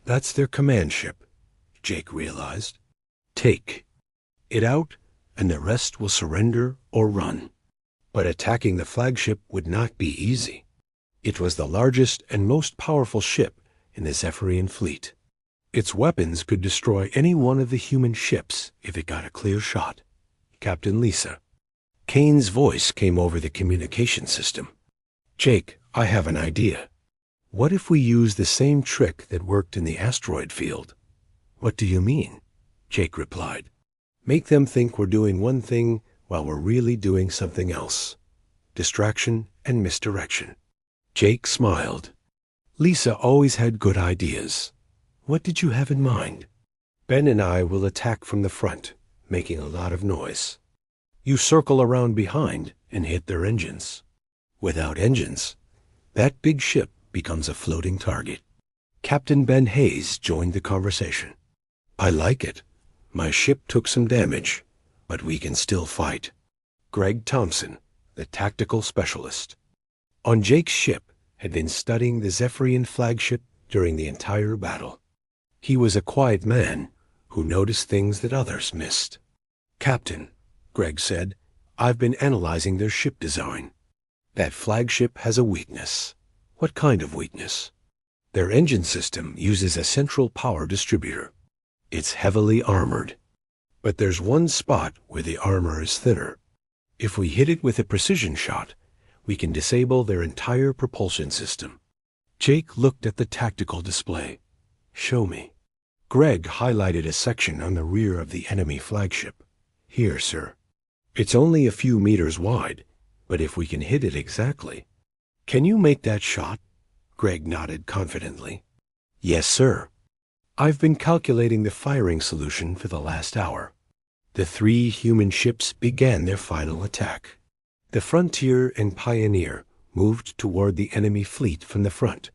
"That's their command ship," Jake realized. "Take it out, and the rest will surrender or run." But attacking the flagship would not be easy. It was the largest and most powerful ship in the Zephyrian fleet. Its weapons could destroy any one of the human ships if it got a clear shot. "Captain Lisa." Kane's voice came over the communication system. "Jake, I have an idea. What if we use the same trick that worked in the asteroid field?" "What do you mean?" Jake replied. "Make them think we're doing one thing while we're really doing something else. Distraction and misdirection." Jake smiled. Lisa always had good ideas. "What did you have in mind?" "Ben and I will attack from the front, making a lot of noise. You circle around behind and hit their engines. Without engines, that big ship becomes a floating target." Captain Ben Hayes joined the conversation. "I like it. My ship took some damage, but we can still fight." Greg Thompson, the tactical specialist, on Jake's ship, had been studying the Zephyrian flagship during the entire battle. He was a quiet man who noticed things that others missed. "Captain," Greg said, "I've been analyzing their ship design. That flagship has a weakness." "What kind of weakness?" "Their engine system uses a central power distributor. It's heavily armored. But there's one spot where the armor is thinner. If we hit it with a precision shot, we can disable their entire propulsion system." Jake looked at the tactical display. "Show me." Greg highlighted a section on the rear of the enemy flagship. "Here, sir. It's only a few meters wide, but if we can hit it exactly—" "Can you make that shot?" Greg nodded confidently. "Yes, sir. I've been calculating the firing solution for the last hour." The 3 human ships began their final attack. The Frontier and Pioneer moved toward the enemy fleet from the front,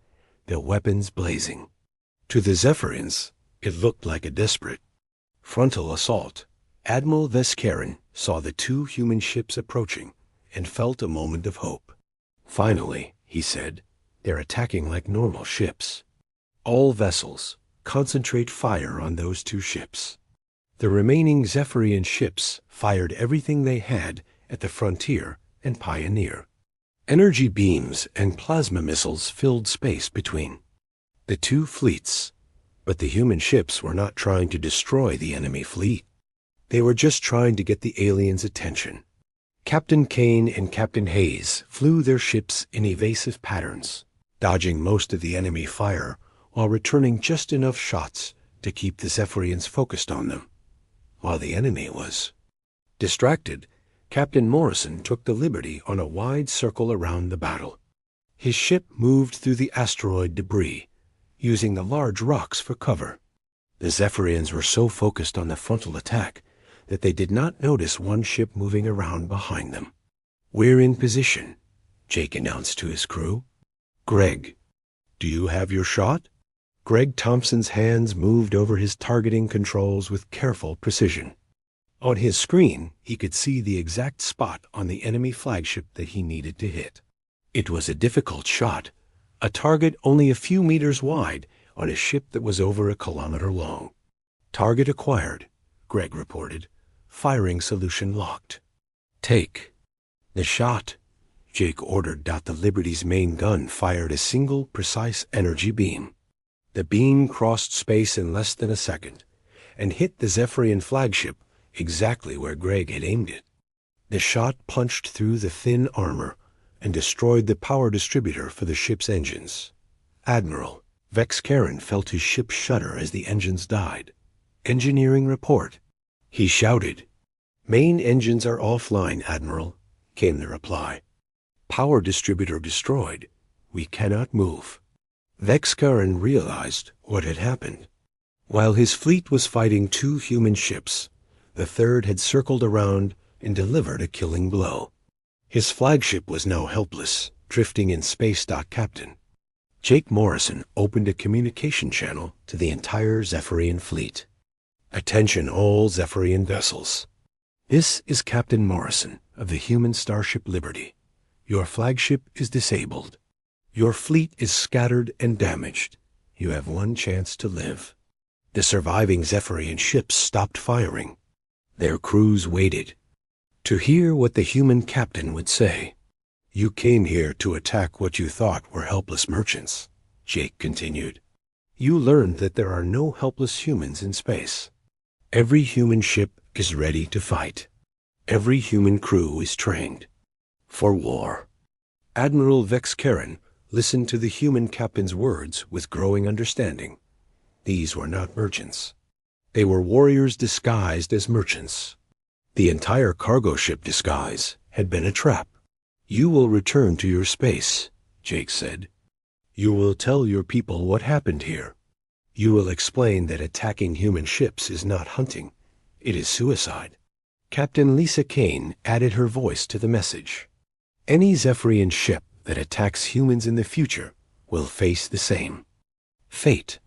their weapons blazing. To the Zephyrians, it looked like a desperate frontal assault. Admiral Vex Karen saw the 2 human ships approaching and felt a moment of hope. "Finally," he said, "they're attacking like normal ships. All vessels, concentrate fire on those 2 ships." The remaining Zephyrian ships fired everything they had at the Frontier and Pioneer. Energy beams and plasma missiles filled space between the 2 fleets, but the human ships were not trying to destroy the enemy fleet. They were just trying to get the aliens' attention. Captain Kane and Captain Hayes flew their ships in evasive patterns, dodging most of the enemy fire while returning just enough shots to keep the Zephyrians focused on them, while the enemy was distracted. Captain Morrison took the liberty on a wide circle around the battle. His ship moved through the asteroid debris, using the large rocks for cover. The Zephyrians were so focused on the frontal attack that they did not notice one ship moving around behind them. "We're in position," Jake announced to his crew. "Greg, do you have your shot?" Greg Thompson's hands moved over his targeting controls with careful precision. On his screen, he could see the exact spot on the enemy flagship that he needed to hit. It was a difficult shot, a target only a few meters wide on a ship that was over a kilometer long. "Target acquired," Greg reported. "Firing solution locked." "Take the shot," Jake ordered. The Liberty's main gun fired a single, precise energy beam. The beam crossed space in less than a second and hit the Zephyrian flagship exactly where Greg had aimed it. The shot punched through the thin armor and destroyed the power distributor for the ship's engines. Admiral Vex Karen felt his ship shudder as the engines died. "Engineering report," he shouted. "Main engines are offline, Admiral," came the reply. "Power distributor destroyed. We cannot move." Vex Karen realized what had happened. While his fleet was fighting 2 human ships, the third had circled around and delivered a killing blow. His flagship was now helpless, drifting in space. Captain Jake Morrison opened a communication channel to the entire Zephyrian fleet. "Attention all Zephyrian vessels. This is Captain Morrison of the human starship Liberty. Your flagship is disabled. Your fleet is scattered and damaged. You have one chance to live." The surviving Zephyrian ships stopped firing. Their crews waited to hear what the human captain would say. "You came here to attack what you thought were helpless merchants," Jake continued. "You learned that there are no helpless humans in space. Every human ship is ready to fight. Every human crew is trained for war." Admiral Vex Karen listened to the human captain's words with growing understanding. These were not merchants. They were warriors disguised as merchants. The entire cargo ship disguise had been a trap. "You will return to your space," Jake said. "You will tell your people what happened here. You will explain that attacking human ships is not hunting. It is suicide." Captain Lisa Kane added her voice to the message. "Any Zephyrian ship that attacks humans in the future will face the same fate.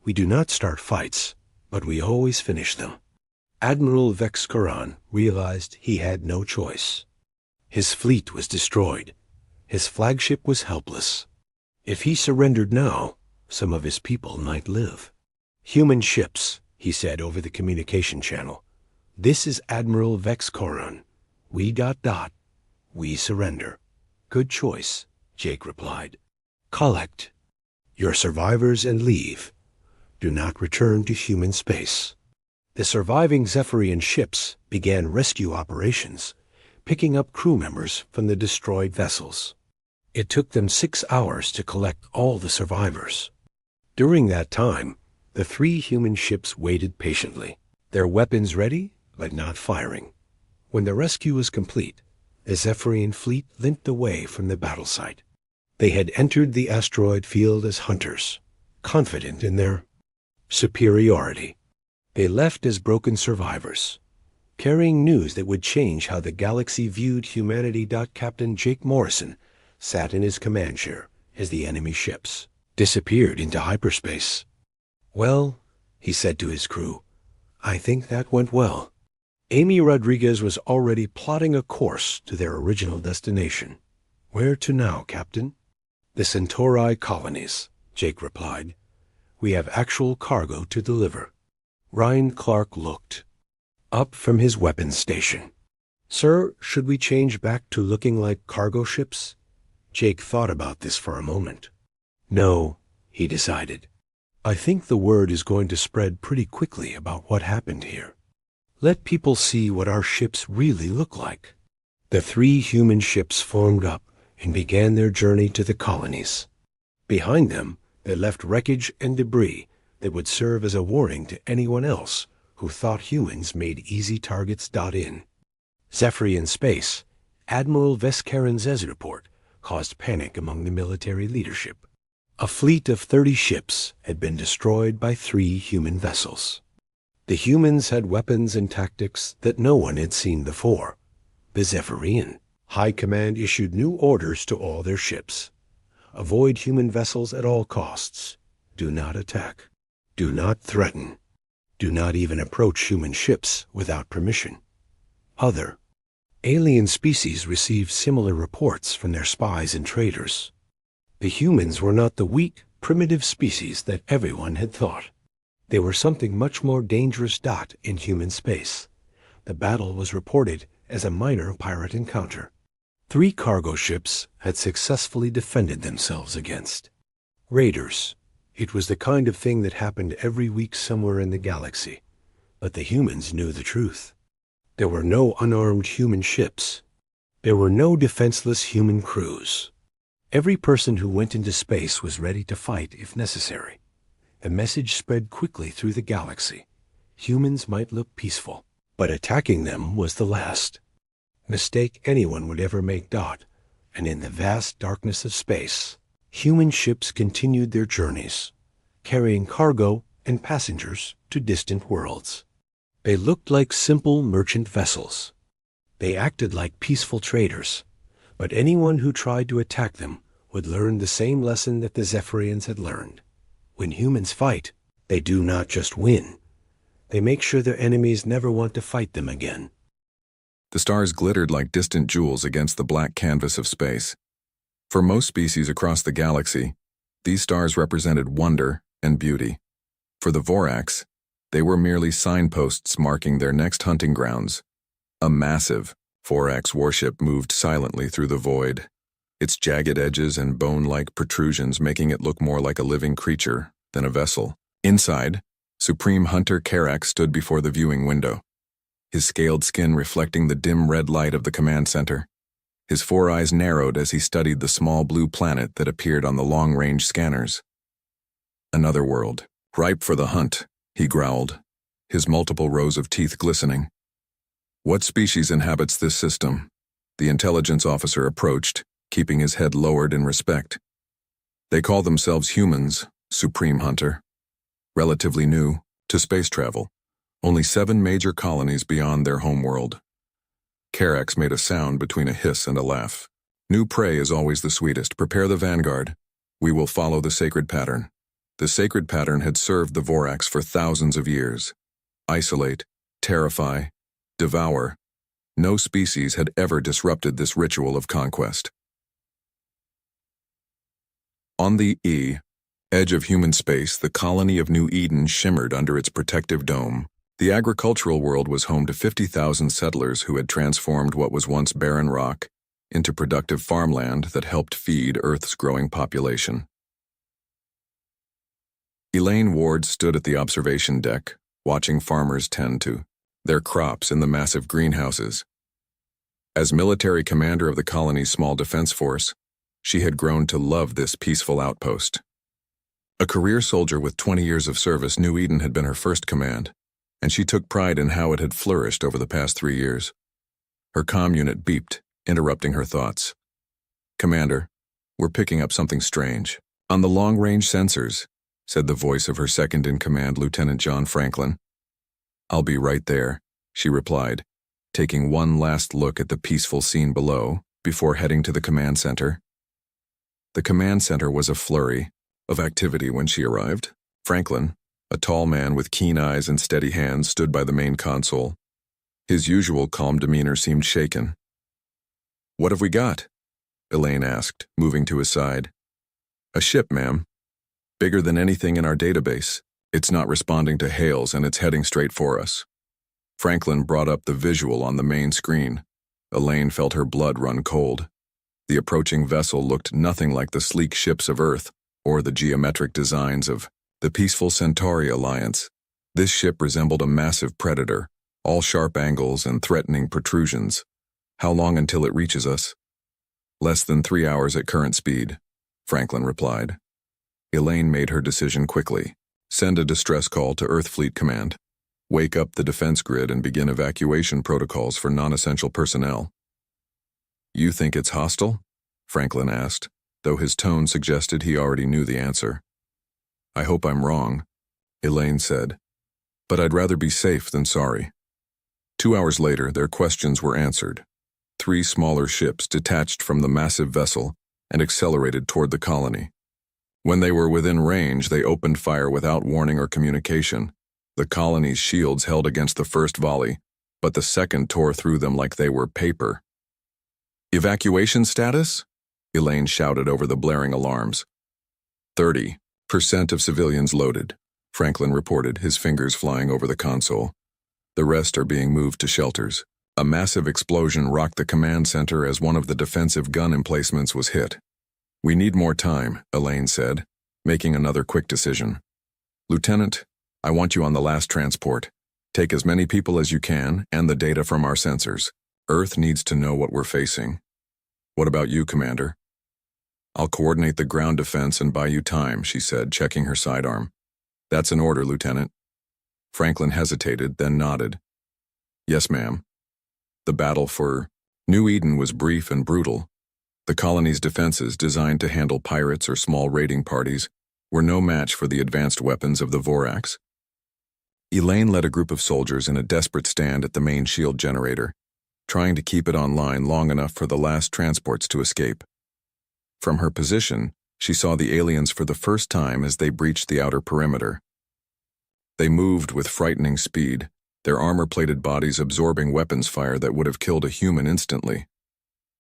We do not start fights, but we always finish them." Admiral Vex Karen realized he had no choice. His fleet was destroyed. His flagship was helpless. If he surrendered now, some of his people might live. "Human ships," he said over the communication channel. "This is Admiral Vex Karen. We ... We surrender." "Good choice," Jake replied. "Collect your survivors and leave. Do not return to human space." The surviving Zephyrian ships began rescue operations, picking up crew members from the destroyed vessels. It took them 6 hours to collect all the survivors. During that time, the 3 human ships waited patiently, their weapons ready but not firing. When the rescue was complete, the Zephyrian fleet limped away from the battle site. They had entered the asteroid field as hunters, confident in their superiority. They left as broken survivors, carrying news that would change how the galaxy viewed humanity. Captain Jake Morrison sat in his command chair as the enemy ships disappeared into hyperspace. "Well," he said to his crew, "I think that went well." Amy Rodriguez was already plotting a course to their original destination. "Where to now, Captain?" "The Centauri colonies," Jake replied. "We have actual cargo to deliver." Ryan Clark looked up from his weapons station. "Sir, should we change back to looking like cargo ships?" Jake thought about this for a moment. "No," he decided. "I think the word is going to spread pretty quickly about what happened here. Let people see what our ships really look like." The 3 human ships formed up and began their journey to the colonies. Behind them, they left wreckage and debris that would serve as a warning to anyone else who thought humans made easy targets. In Zephyrian space, Admiral Vescarin's report caused panic among the military leadership. A fleet of 30 ships had been destroyed by 3 human vessels. The humans had weapons and tactics that no one had seen before. The Zephyrian High Command issued new orders to all their ships. Avoid human vessels at all costs. Do not attack. Do not threaten. Do not even approach human ships without permission. Other alien species received similar reports from their spies and traders. The humans were not the weak, primitive species that everyone had thought. They were something much more dangerous. In human space, the battle was reported as a minor pirate encounter. 3 cargo ships had successfully defended themselves against raiders. It was the kind of thing that happened every week somewhere in the galaxy, but the humans knew the truth. There were no unarmed human ships. There were no defenseless human crews. Every person who went into space was ready to fight if necessary. The message spread quickly through the galaxy. Humans might look peaceful, but attacking them was the last mistake anyone would ever make. And in the vast darkness of space, human ships continued their journeys, carrying cargo and passengers to distant worlds. They looked like simple merchant vessels. They acted like peaceful traders, but anyone who tried to attack them would learn the same lesson that the Zephyrians had learned. When humans fight, they do not just win. They make sure their enemies never want to fight them again. The stars glittered like distant jewels against the black canvas of space. For most species across the galaxy, these stars represented wonder and beauty. For the Vorax, they were merely signposts marking their next hunting grounds. A massive Vorax warship moved silently through the void, its jagged edges and bone-like protrusions making it look more like a living creature than a vessel. Inside, Supreme Hunter Karak stood before the viewing window, his scaled skin reflecting the dim red light of the command center. His 4 eyes narrowed as he studied the small blue planet that appeared on the long-range scanners. Another world, ripe for the hunt, he growled, his multiple rows of teeth glistening. What species inhabits this system? The intelligence officer approached, keeping his head lowered in respect. They call themselves humans, Supreme Hunter. Relatively new to space travel. Only 7 major colonies beyond their homeworld. Karax made a sound between a hiss and a laugh. New prey is always the sweetest. Prepare the vanguard. We will follow the sacred pattern. The sacred pattern had served the Vorax for thousands of years. Isolate, terrify, devour. No species had ever disrupted this ritual of conquest. On the edge of human space, the colony of New Eden shimmered under its protective dome. The agricultural world was home to 50,000 settlers who had transformed what was once barren rock into productive farmland that helped feed Earth's growing population. Elaine Ward stood at the observation deck, watching farmers tend to their crops in the massive greenhouses. As military commander of the colony's small defense force, she had grown to love this peaceful outpost. A career soldier with 20 years of service, New Eden had been her first command, and she took pride in how it had flourished over the past 3 years. Her comm unit beeped, interrupting her thoughts. "Commander, we're picking up something strange." "On the long-range sensors," said the voice of her second-in-command, Lieutenant John Franklin. "I'll be right there," she replied, taking one last look at the peaceful scene below before heading to the command center. The command center was a flurry of activity when she arrived. Franklin, a tall man with keen eyes and steady hands, stood by the main console. His usual calm demeanor seemed shaken. "What have we got?" Elaine asked, moving to his side. "A ship, ma'am. Bigger than anything in our database. It's not responding to hails and it's heading straight for us." Franklin brought up the visual on the main screen. Elaine felt her blood run cold. The approaching vessel looked nothing like the sleek ships of Earth or the geometric designs of the peaceful Centauri Alliance. This ship resembled a massive predator, all sharp angles and threatening protrusions. "How long until it reaches us?" "Less than 3 hours at current speed," Franklin replied. Elaine made her decision quickly. Send a distress call to Earth Fleet Command. Wake up the defense grid and begin evacuation protocols for non-essential personnel. You think it's hostile? Franklin asked, though his tone suggested he already knew the answer. I hope I'm wrong, Elaine said, but I'd rather be safe than sorry. 2 hours later, their questions were answered. 3 smaller ships detached from the massive vessel and accelerated toward the colony. When they were within range, they opened fire without warning or communication. The colony's shields held against the first volley, but the second tore through them like they were paper. Evacuation status? Elaine shouted over the blaring alarms. 30% of civilians loaded, Franklin reported, his fingers flying over the console. The rest are being moved to shelters. A massive explosion rocked the command center as one of the defensive gun emplacements was hit. We need more time, Elaine said, making another quick decision. Lieutenant, I want you on the last transport. Take as many people as you can and the data from our sensors. Earth needs to know what we're facing. What about you, Commander? I'll coordinate the ground defense and buy you time, she said, checking her sidearm. That's an order, Lieutenant. Franklin hesitated, then nodded. Yes, ma'am. The battle for New Eden was brief and brutal. The colony's defenses, designed to handle pirates or small raiding parties, were no match for the advanced weapons of the Vorax. Elaine led a group of soldiers in a desperate stand at the main shield generator, trying to keep it online long enough for the last transports to escape. From her position, she saw the aliens for the first time as they breached the outer perimeter. They moved with frightening speed, their armor-plated bodies absorbing weapons fire that would have killed a human instantly.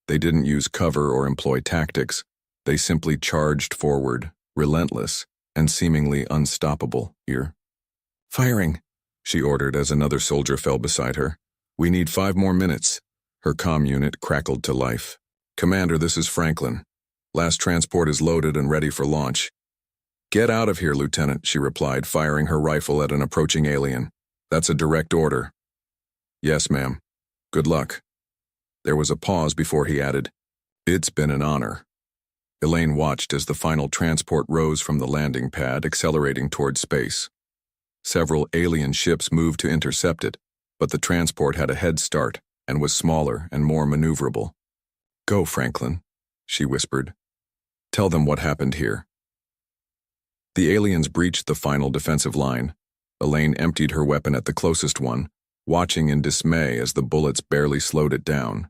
They didn't use cover or employ tactics. They simply charged forward, relentless and seemingly unstoppable. Here. Firing, she ordered as another soldier fell beside her. We need 5 more minutes. Her comm unit crackled to life. Commander, this is Franklin. Last transport is loaded and ready for launch. Get out of here, Lieutenant, she replied, firing her rifle at an approaching alien. That's a direct order. Yes, ma'am. Good luck. There was a pause before he added, It's been an honor. Elaine watched as the final transport rose from the landing pad, accelerating toward space. Several alien ships moved to intercept it, but the transport had a head start and was smaller and more maneuverable. Go, Franklin, she whispered. Tell them what happened here. The aliens breached the final defensive line. Elaine emptied her weapon at the closest one, watching in dismay as the bullets barely slowed it down.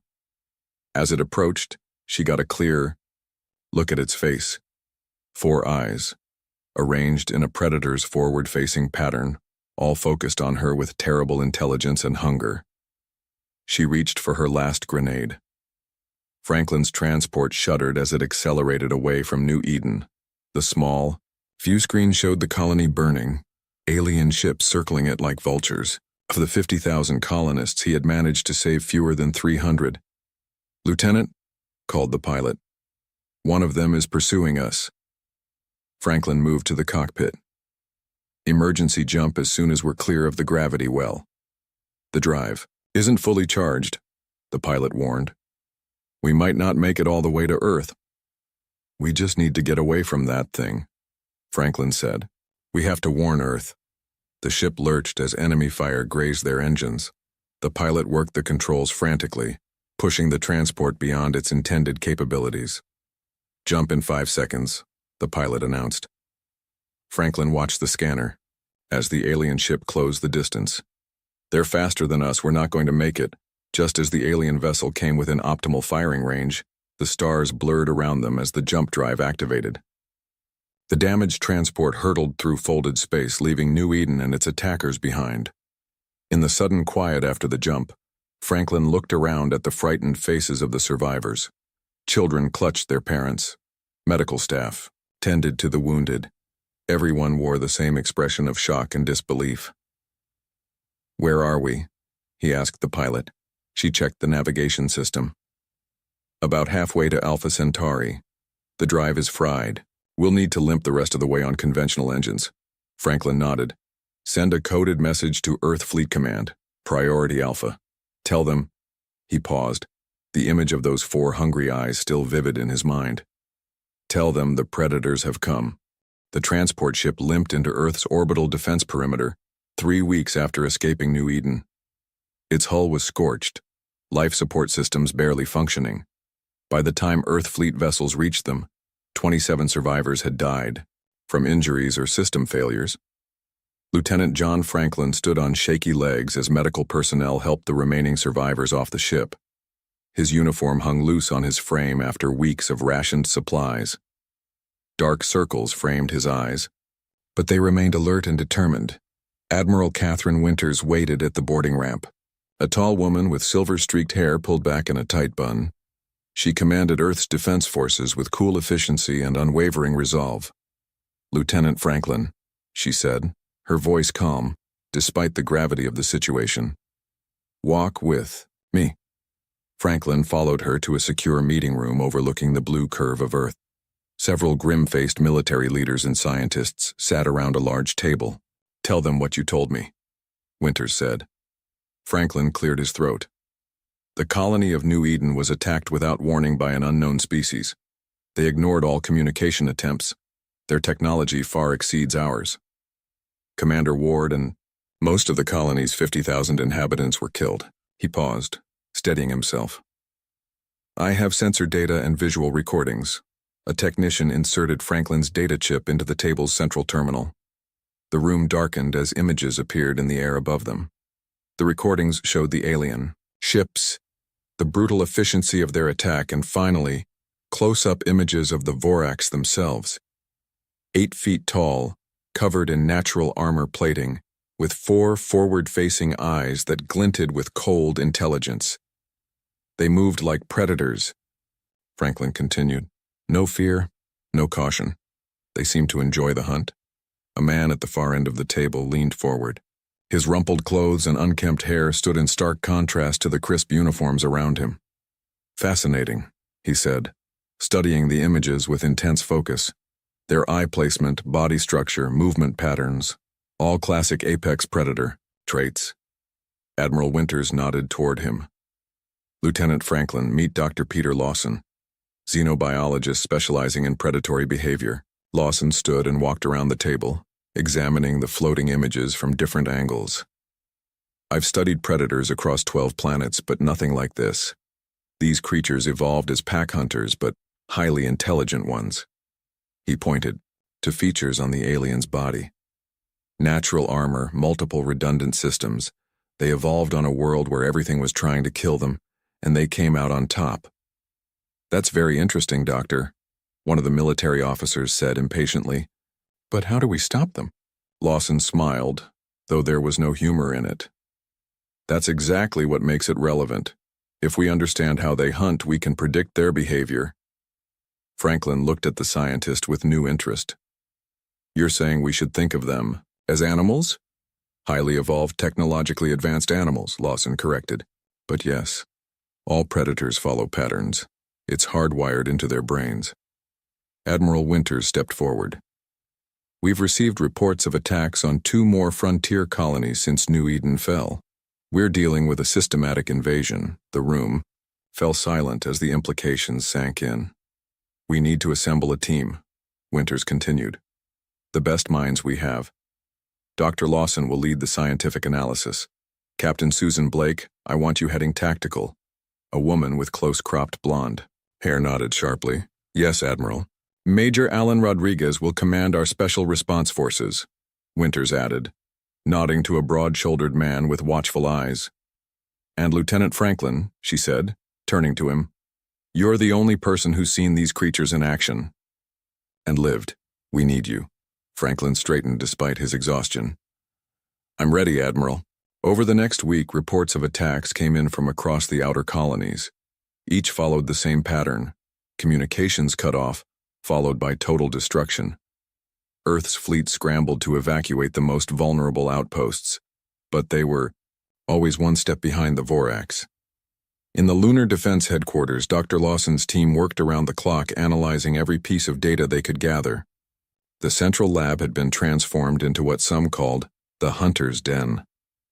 As it approached, she got a clear look at its face. 4 eyes, arranged in a predator's forward-facing pattern, all focused on her with terrible intelligence and hunger. She reached for her last grenade. Franklin's transport shuddered as it accelerated away from New Eden. The small view screen showed the colony burning, alien ships circling it like vultures. Of the 50,000 colonists, he had managed to save fewer than 300. Lieutenant, called the pilot. One of them is pursuing us. Franklin moved to the cockpit. Emergency jump as soon as we're clear of the gravity well. The drive isn't fully charged, the pilot warned. We might not make it all the way to Earth. We just need to get away from that thing, Franklin said. We have to warn Earth. The ship lurched as enemy fire grazed their engines. The pilot worked the controls frantically, pushing the transport beyond its intended capabilities. Jump in 5 seconds, the pilot announced. Franklin watched the scanner as the alien ship closed the distance. They're faster than us, we're not going to make it. Just as the alien vessel came within optimal firing range, the stars blurred around them as the jump drive activated. The damaged transport hurtled through folded space, leaving New Eden and its attackers behind. In the sudden quiet after the jump, Franklin looked around at the frightened faces of the survivors. Children clutched their parents. Medical staff tended to the wounded. Everyone wore the same expression of shock and disbelief. Where are we? He asked the pilot. She checked the navigation system. About halfway to Alpha Centauri. The drive is fried. We'll need to limp the rest of the way on conventional engines. Franklin nodded. Send a coded message to Earth Fleet Command. Priority Alpha. Tell them. He paused, the image of those 4 hungry eyes still vivid in his mind. Tell them the predators have come. The transport ship limped into Earth's orbital defense perimeter 3 weeks after escaping New Eden. Its hull was scorched, life support systems barely functioning. By the time Earth fleet vessels reached them, 27 survivors had died, from injuries or system failures. Lieutenant John Franklin stood on shaky legs as medical personnel helped the remaining survivors off the ship. His uniform hung loose on his frame after weeks of rationed supplies. Dark circles framed his eyes, but they remained alert and determined. Admiral Catherine Winters waited at the boarding ramp. A tall woman with silver-streaked hair pulled back in a tight bun. She commanded Earth's defense forces with cool efficiency and unwavering resolve. "Lieutenant Franklin," she said, her voice calm, despite the gravity of the situation. "Walk with me." Franklin followed her to a secure meeting room overlooking the blue curve of Earth. Several grim-faced military leaders and scientists sat around a large table. "Tell them what you told me," Winters said. Franklin cleared his throat. The colony of New Eden was attacked without warning by an unknown species. They ignored all communication attempts. Their technology far exceeds ours. Commander Ward and most of the colony's 50,000 inhabitants were killed. He paused, steadying himself. "I have sensor data and visual recordings." A technician inserted Franklin's data chip into the table's central terminal. The room darkened as images appeared in the air above them. The recordings showed the alien ships, the brutal efficiency of their attack, and finally, close-up images of the Vorax themselves. 8 feet tall, covered in natural armor plating, with 4 forward-facing eyes that glinted with cold intelligence. "They moved like predators," Franklin continued. "No fear, no caution. They seemed to enjoy the hunt." A man at the far end of the table leaned forward. His rumpled clothes and unkempt hair stood in stark contrast to the crisp uniforms around him. "Fascinating," he said, studying the images with intense focus. Their eye placement, body structure, movement patterns, all classic apex predator traits. Admiral Winters nodded toward him. "Lieutenant Franklin, meet Dr. Peter Lawson, xenobiologist specializing in predatory behavior." Lawson stood and walked around the table, examining the floating images from different angles. "I've studied predators across 12 planets, but nothing like this. These creatures evolved as pack hunters, but highly intelligent ones." He pointed to features on the alien's body. Natural armor, multiple redundant systems. They evolved on a world where everything was trying to kill them, and they came out on top. "That's very interesting, Doctor," one of the military officers said impatiently. "But how do we stop them?" Lawson smiled, though there was no humor in it. "That's exactly what makes it relevant. If we understand how they hunt, we can predict their behavior." Franklin looked at the scientist with new interest. "You're saying we should think of them as animals?" "Highly evolved, technologically advanced animals," Lawson corrected. "But yes, all predators follow patterns. It's hardwired into their brains." Admiral Winters stepped forward. "We've received reports of attacks on 2 more frontier colonies since New Eden fell. We're dealing with a systematic invasion." The room fell silent as the implications sank in. "We need to assemble a team," Winters continued. "The best minds we have. Dr. Lawson will lead the scientific analysis. Captain Susan Blake, I want you heading tactical." A woman with close-cropped blonde hair nodded sharply. "Yes, Admiral." "Major Alan Rodriguez will command our special response forces," Winters added, nodding to a broad-shouldered man with watchful eyes. "And Lieutenant Franklin," she said, turning to him, "you're the only person who's seen these creatures in action and lived. We need you." Franklin straightened despite his exhaustion. "I'm ready, Admiral." Over the next week, reports of attacks came in from across the outer colonies. Each followed the same pattern: communications cut off, followed by total destruction. Earth's fleet scrambled to evacuate the most vulnerable outposts, but they were always one step behind the Vorax. In the Lunar Defense Headquarters, Dr. Lawson's team worked around the clock, analyzing every piece of data they could gather. The central lab had been transformed into what some called the Hunter's Den,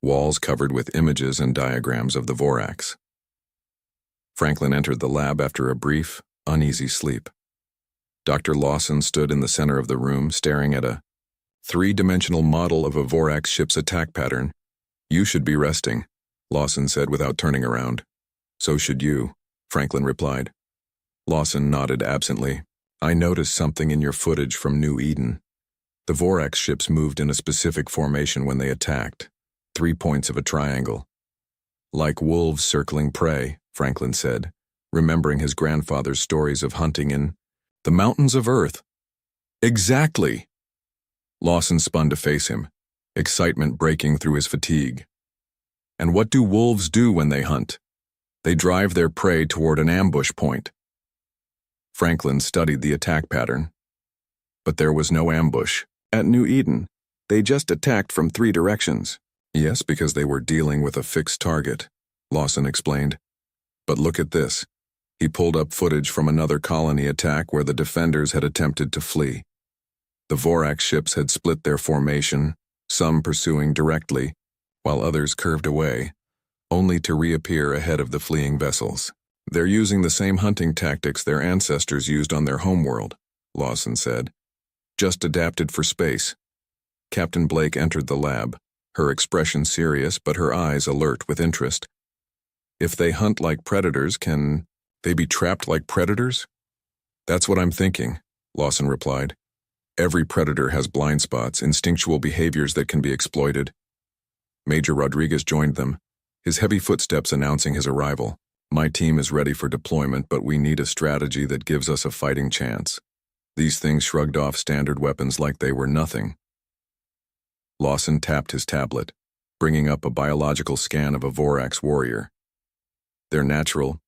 walls covered with images and diagrams of the Vorax. Franklin entered the lab after a brief, uneasy sleep. Dr. Lawson stood in the center of the room, staring at a three-dimensional model of a Vorax ship's attack pattern. "You should be resting," Lawson said without turning around. "So should you," Franklin replied. Lawson nodded absently. "I noticed something in your footage from New Eden. The Vorax ships moved in a specific formation when they attacked, 3 points of a triangle. Like wolves circling prey," Franklin said, remembering his grandfather's stories of hunting in the mountains of Earth. "Exactly!" Lawson spun to face him, excitement breaking through his fatigue. "And what do wolves do when they hunt? They drive their prey toward an ambush point." Franklin studied the attack pattern. But there was no ambush. At New Eden, they just attacked from 3 directions. "Yes, because they were dealing with a fixed target," Lawson explained. "But look at this." He pulled up footage from another colony attack where the defenders had attempted to flee. The Vorax ships had split their formation, some pursuing directly, while others curved away, only to reappear ahead of the fleeing vessels. "They're using the same hunting tactics their ancestors used on their homeworld," Lawson said. "Just adapted for space." Captain Blake entered the lab, her expression serious but her eyes alert with interest. "If they hunt like predators, can they be trapped like predators?" "That's what I'm thinking," Lawson replied. "Every predator has blind spots, instinctual behaviors that can be exploited." Major Rodriguez joined them, his heavy footsteps announcing his arrival. "My team is ready for deployment, but we need a strategy that gives us a fighting chance." These things shrugged off standard weapons like they were nothing. Lawson tapped his tablet, bringing up a biological scan of a Vorax warrior. "Their natural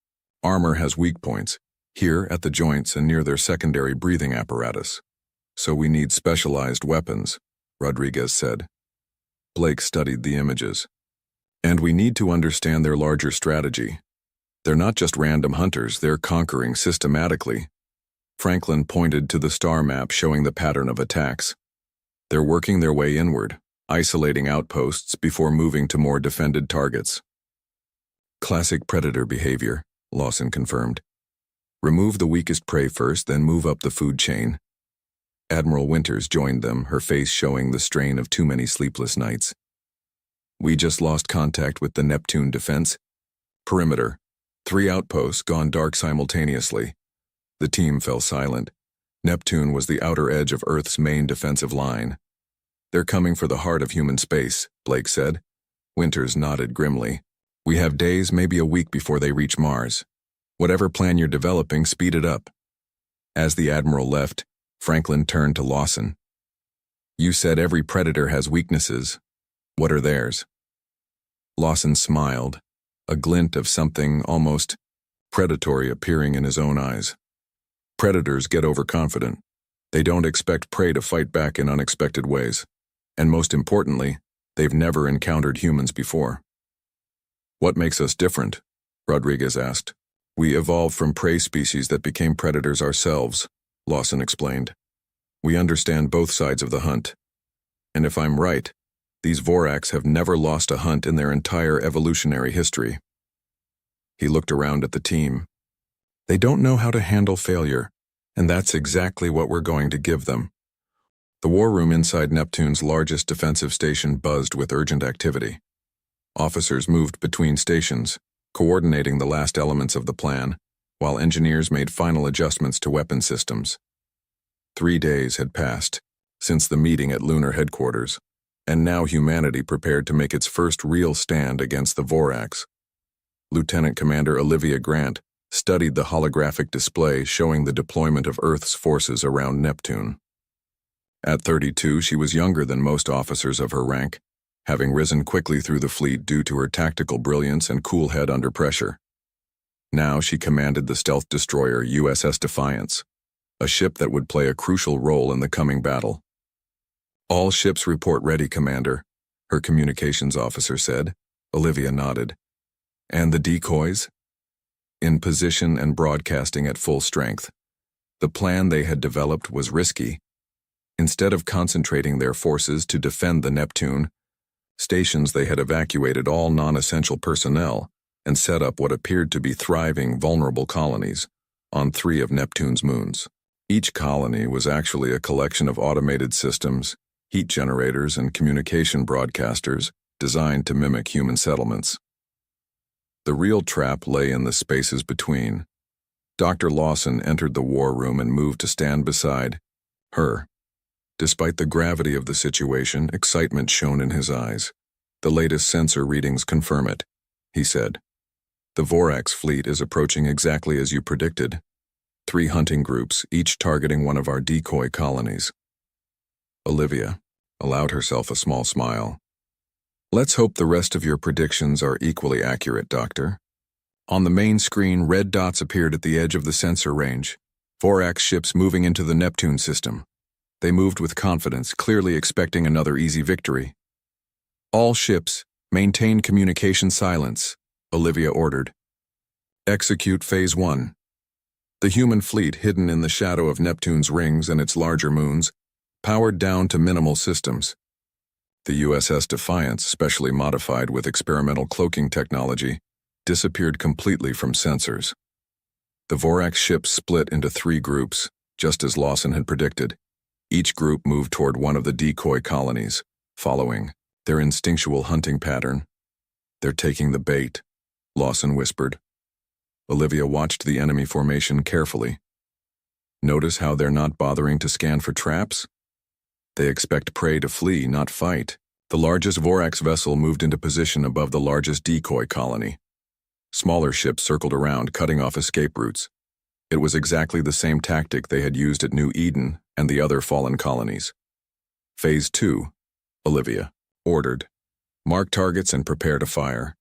armor has weak points, here at the joints and near their secondary breathing apparatus. So we need specialized weapons," Rodriguez said. Blake studied the images. "And we need to understand their larger strategy. They're not just random hunters, they're conquering systematically." Franklin pointed to the star map showing the pattern of attacks. "They're working their way inward, isolating outposts before moving to more defended targets." "Classic predator behavior," Lawson confirmed. "Remove the weakest prey first, then move up the food chain." Admiral Winters joined them, her face showing the strain of too many sleepless nights. "We just lost contact with the Neptune defense perimeter. 3 outposts gone dark simultaneously." The team fell silent. Neptune was the outer edge of Earth's main defensive line. "They're coming for the heart of human space," Blake said. Winters nodded grimly. "We have days, maybe a week before they reach Mars. Whatever plan you're developing, speed it up." As the Admiral left, Franklin turned to Lawson. "You said every predator has weaknesses. What are theirs?" Lawson smiled, a glint of something almost predatory appearing in his own eyes. "Predators get overconfident. They don't expect prey to fight back in unexpected ways. And most importantly, they've never encountered humans before." "What makes us different?" Rodriguez asked. "We evolved from prey species that became predators ourselves," Lawson explained. "We understand both sides of the hunt. And if I'm right, these Vorax have never lost a hunt in their entire evolutionary history." He looked around at the team. "They don't know how to handle failure, and that's exactly what we're going to give them." The war room inside Neptune's largest defensive station buzzed with urgent activity. Officers moved between stations, coordinating the last elements of the plan, while engineers made final adjustments to weapon systems. 3 days had passed since the meeting at lunar headquarters, and now humanity prepared to make its first real stand against the Vorax. Lieutenant Commander Olivia Grant studied the holographic display showing the deployment of Earth's forces around Neptune. At 32, she was younger than most officers of her rank, having risen quickly through the fleet due to her tactical brilliance and cool head under pressure. Now she commanded the stealth destroyer USS Defiance, a ship that would play a crucial role in the coming battle. "All ships report ready, Commander," her communications officer said. Olivia nodded. "And the decoys?" "In position and broadcasting at full strength." The plan they had developed was risky. Instead of concentrating their forces to defend the Neptune stations, they had evacuated all non-essential personnel and set up what appeared to be thriving, vulnerable colonies on 3 of Neptune's moons. Each colony was actually a collection of automated systems, heat generators, and communication broadcasters designed to mimic human settlements. The real trap lay in the spaces between. Dr. Lawson entered the war room and moved to stand beside her. Despite the gravity of the situation, excitement shone in his eyes. "The latest sensor readings confirm it," he said. "The Vorax fleet is approaching exactly as you predicted. 3 hunting groups, each targeting one of our decoy colonies." Olivia allowed herself a small smile. "Let's hope the rest of your predictions are equally accurate, Doctor." On the main screen, red dots appeared at the edge of the sensor range. Vorax ships moving into the Neptune system. They moved with confidence, clearly expecting another easy victory. "All ships, maintain communication silence," Olivia ordered. "Execute Phase 1. The human fleet, hidden in the shadow of Neptune's rings and its larger moons, powered down to minimal systems. The USS Defiance, specially modified with experimental cloaking technology, disappeared completely from sensors. The Vorax ships split into 3 groups, just as Lawson had predicted. Each group moved toward one of the decoy colonies, following their instinctual hunting pattern. "They're taking the bait," Lawson whispered. Olivia watched the enemy formation carefully. "Notice how they're not bothering to scan for traps? They expect prey to flee, not fight." The largest Vorax vessel moved into position above the largest decoy colony. Smaller ships circled around, cutting off escape routes. It was exactly the same tactic they had used at New Eden and the other fallen colonies. "Phase 2, Olivia ordered. "Mark targets and prepare to fire."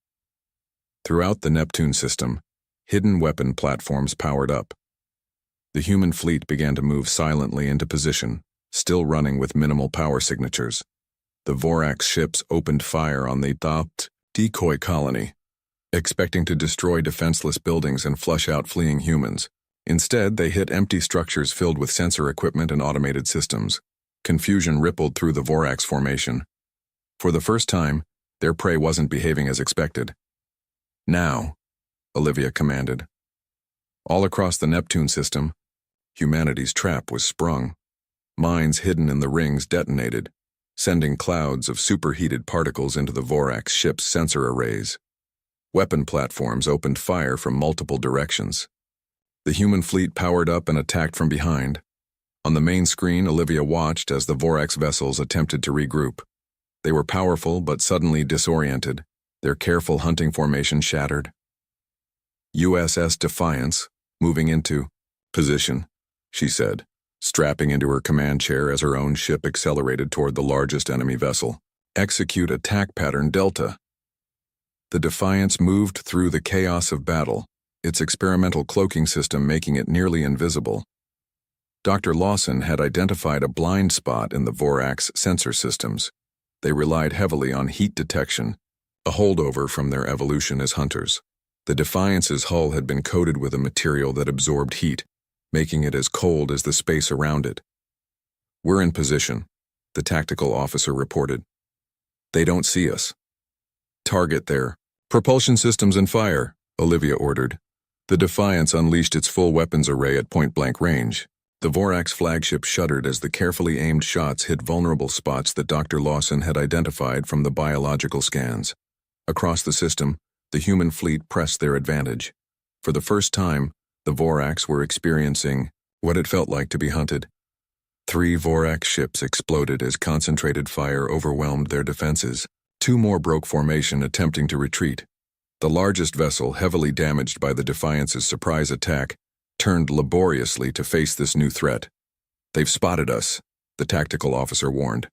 Throughout the Neptune system, hidden weapon platforms powered up. The human fleet began to move silently into position, still running with minimal power signatures. The Vorax ships opened fire on the decoy colony, expecting to destroy defenseless buildings and flush out fleeing humans. Instead, they hit empty structures filled with sensor equipment and automated systems. Confusion rippled through the Vorax formation. For the first time, their prey wasn't behaving as expected. "Now," Olivia commanded. All across the Neptune system, humanity's trap was sprung. Mines hidden in the rings detonated, sending clouds of superheated particles into the Vorax ship's sensor arrays. Weapon platforms opened fire from multiple directions. The human fleet powered up and attacked from behind. On the main screen, Olivia watched as the Vorax vessels attempted to regroup. They were powerful but suddenly disoriented, their careful hunting formation shattered. USS Defiance, moving into position, she said, strapping into her command chair as her own ship accelerated toward the largest enemy vessel. "Execute attack pattern Delta." The Defiance moved through the chaos of battle, its experimental cloaking system making it nearly invisible. Dr. Lawson had identified a blind spot in the Vorax sensor systems. They relied heavily on heat detection, a holdover from their evolution as hunters. The Defiance's hull had been coated with a material that absorbed heat, making it as cold as the space around it. "We're in position," the tactical officer reported. "They don't see us." "Target their propulsion systems and fire," Olivia ordered. The Defiance unleashed its full weapons array at point-blank range. The Vorax flagship shuddered as the carefully aimed shots hit vulnerable spots that Dr. Lawson had identified from the biological scans. Across the system, the human fleet pressed their advantage. For the first time, the Vorax were experiencing what it felt like to be hunted. 3 Vorax ships exploded as concentrated fire overwhelmed their defenses. 2 more broke formation, attempting to retreat. The largest vessel, heavily damaged by the Defiance's surprise attack, turned laboriously to face this new threat. "They've spotted us," the tactical officer warned.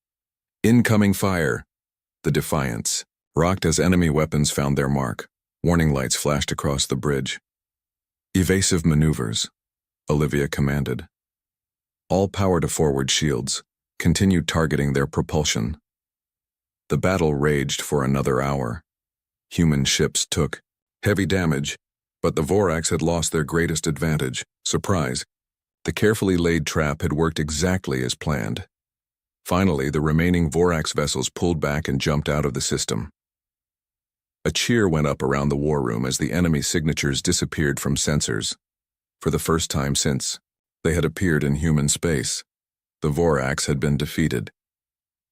"Incoming fire." The Defiance rocked as enemy weapons found their mark. Warning lights flashed across the bridge. "Evasive maneuvers," Olivia commanded. "All power to forward shields. Continue targeting their propulsion." The battle raged for another hour. Human ships took heavy damage, but the Vorax had lost their greatest advantage, surprise. The carefully laid trap had worked exactly as planned. Finally, the remaining Vorax vessels pulled back and jumped out of the system. A cheer went up around the war room as the enemy signatures disappeared from sensors. For the first time since They had appeared in human space. The Vorax had been defeated.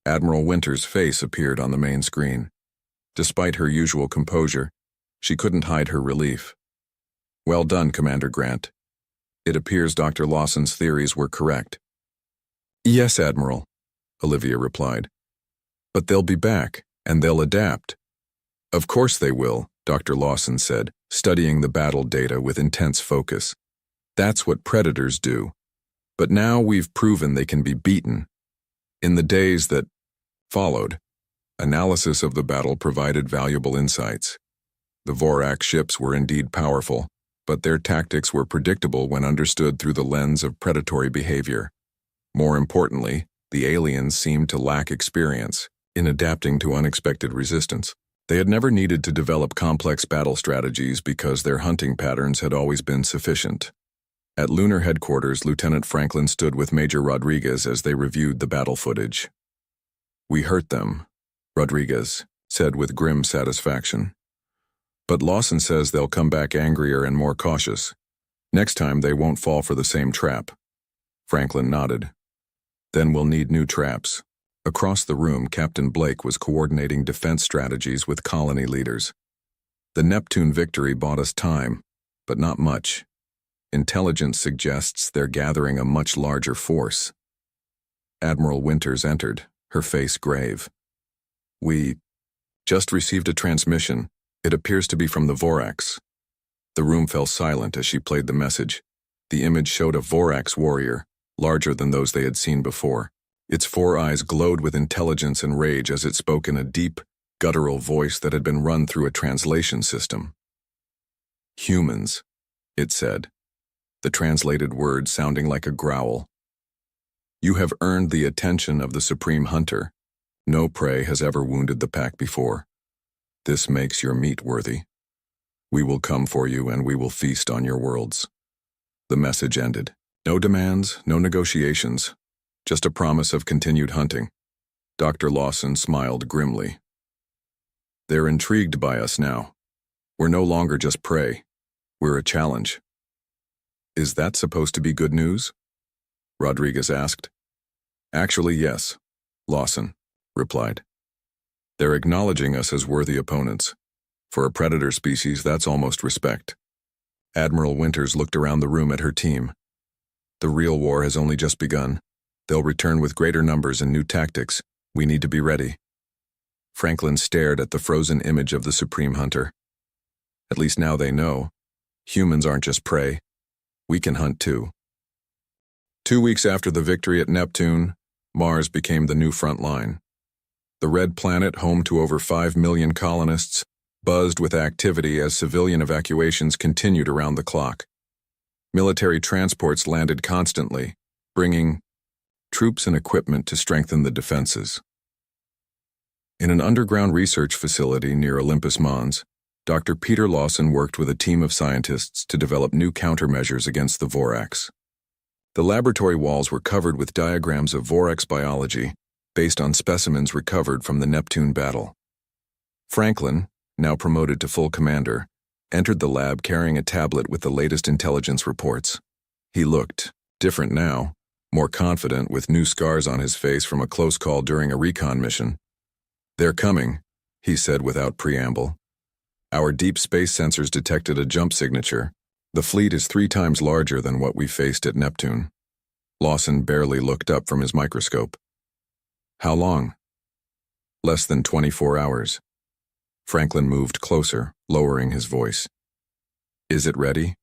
Admiral Winter's face appeared on the main screen. Despite her usual composure, she couldn't hide her relief. "Well done, Commander Grant. It appears Dr. Lawson's theories were correct." "Yes, Admiral," Olivia replied. "But they'll be back, and they'll adapt." "Of course they will," Dr. Lawson said, studying the battle data with intense focus. "That's what predators do. But now we've proven they can be beaten." In the days that followed, analysis of the battle provided valuable insights. The Vorax ships were indeed powerful, but their tactics were predictable when understood through the lens of predatory behavior. More importantly, the aliens seemed to lack experience in adapting to unexpected resistance. They had never needed to develop complex battle strategies because their hunting patterns had always been sufficient. At lunar headquarters, Lieutenant Franklin stood with Major Rodriguez as they reviewed the battle footage. "We hurt them," Rodriguez said with grim satisfaction. "But Lawson says they'll come back angrier and more cautious. Next time they won't fall for the same trap." Franklin nodded. "Then we'll need new traps." Across the room, Captain Blake was coordinating defense strategies with colony leaders. "The Neptune victory bought us time, but not much. Intelligence suggests they're gathering a much larger force." Admiral Winters entered, her face grave. "We just received a transmission. It appears to be from the Vorax." The room fell silent as she played the message. The image showed a Vorax warrior, larger than those they had seen before. Its 4 eyes glowed with intelligence and rage as it spoke in a deep, guttural voice that had been run through a translation system. "Humans," it said, the translated word sounding like a growl. "You have earned the attention of the Supreme Hunter. No prey has ever wounded the pack before. This makes your meat worthy. We will come for you and we will feast on your worlds." The message ended. No demands, no negotiations, just a promise of continued hunting. Dr. Lawson smiled grimly. "They're intrigued by us now. We're no longer just prey. We're a challenge." "Is that supposed to be good news?" Rodriguez asked. "Actually, yes," Lawson replied. "They're acknowledging us as worthy opponents. For a predator species, that's almost respect." Admiral Winters looked around the room at her team. "The real war has only just begun. They'll return with greater numbers and new tactics. We need to be ready." Franklin stared at the frozen image of the Supreme Hunter. "At least now they know. Humans aren't just prey. We can hunt too." 2 weeks after the victory at Neptune, Mars became the new front line. The red planet, home to over 5 million colonists, buzzed with activity as civilian evacuations continued around the clock. Military transports landed constantly, bringing troops and equipment to strengthen the defenses. In an underground research facility near Olympus Mons, Dr. Peter Lawson worked with a team of scientists to develop new countermeasures against the Vorax. The laboratory walls were covered with diagrams of Vorax biology based on specimens recovered from the Neptune battle. Franklin, now promoted to full commander, entered the lab carrying a tablet with the latest intelligence reports. He looked different now, more confident with new scars on his face from a close call during a recon mission. "They're coming," he said without preamble. "Our deep space sensors detected a jump signature. The fleet is 3 times larger than what we faced at Neptune." Lawson barely looked up from his microscope. "How long?" "Less than 24 hours. Franklin moved closer, lowering his voice. "Is it ready?"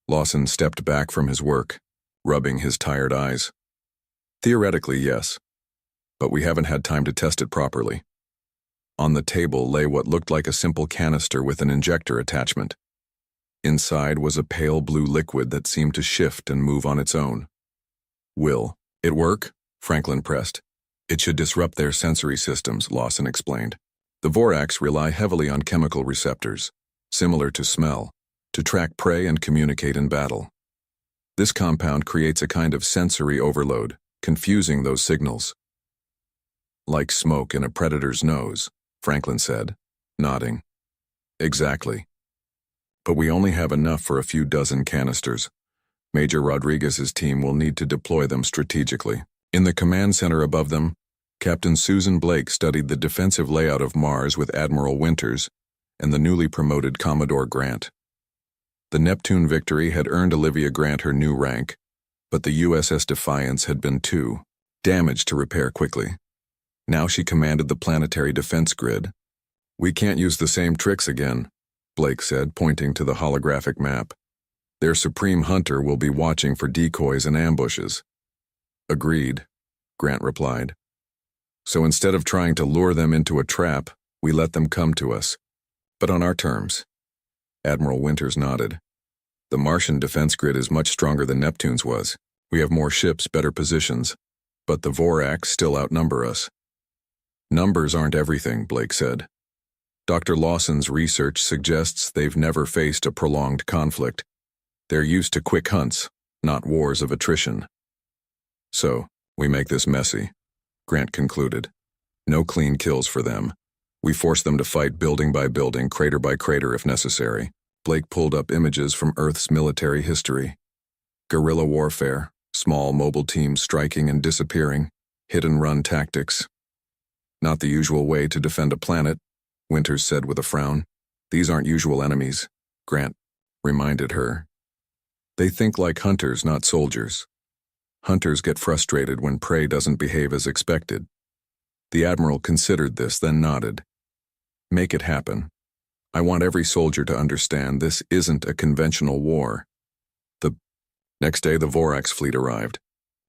Lawson stepped back from his work, rubbing his tired eyes. "Theoretically, yes. But we haven't had time to test it properly." On the table lay what looked like a simple canister with an injector attachment. Inside was a pale blue liquid that seemed to shift and move on its own. "Will it work?" Franklin pressed. "It should disrupt their sensory systems," Lawson explained. "The Vorax rely heavily on chemical receptors, similar to smell, to track prey and communicate in battle. This compound creates a kind of sensory overload, confusing those signals." "Like smoke in a predator's nose," Franklin said, nodding. "Exactly. But we only have enough for a few dozen canisters. Major Rodriguez's team will need to deploy them strategically. In the command center above them, Captain Susan Blake studied the defensive layout of Mars with Admiral Winters and the newly promoted Commodore Grant. The Neptune victory had earned Olivia Grant her new rank, but the USS Defiance had been too damaged to repair quickly. Now she commanded the planetary defense grid. "We can't use the same tricks again," Blake said, pointing to the holographic map. "Their supreme hunter will be watching for decoys and ambushes." "Agreed," Grant replied. "So instead of trying to lure them into a trap, we let them come to us, but on our terms." Admiral Winters nodded. "The Martian defense grid is much stronger than Neptune's was. We have more ships, better positions, but the Vorax still outnumber us." "Numbers aren't everything," Blake said. "Dr. Lawson's research suggests they've never faced a prolonged conflict. They're used to quick hunts, not wars of attrition." "So, we make this messy," Grant concluded. "No clean kills for them. We force them to fight building by building, crater by crater if necessary." Blake pulled up images from Earth's military history. Guerrilla warfare, small mobile teams striking and disappearing, hit-and-run tactics. "Not the usual way to defend a planet," Winters said with a frown. "These aren't usual enemies," Grant reminded her. "They think like hunters, not soldiers. Hunters get frustrated when prey doesn't behave as expected." The Admiral considered this, then nodded. "Make it happen. I want every soldier to understand this isn't a conventional war." The next day, the Vorax fleet arrived.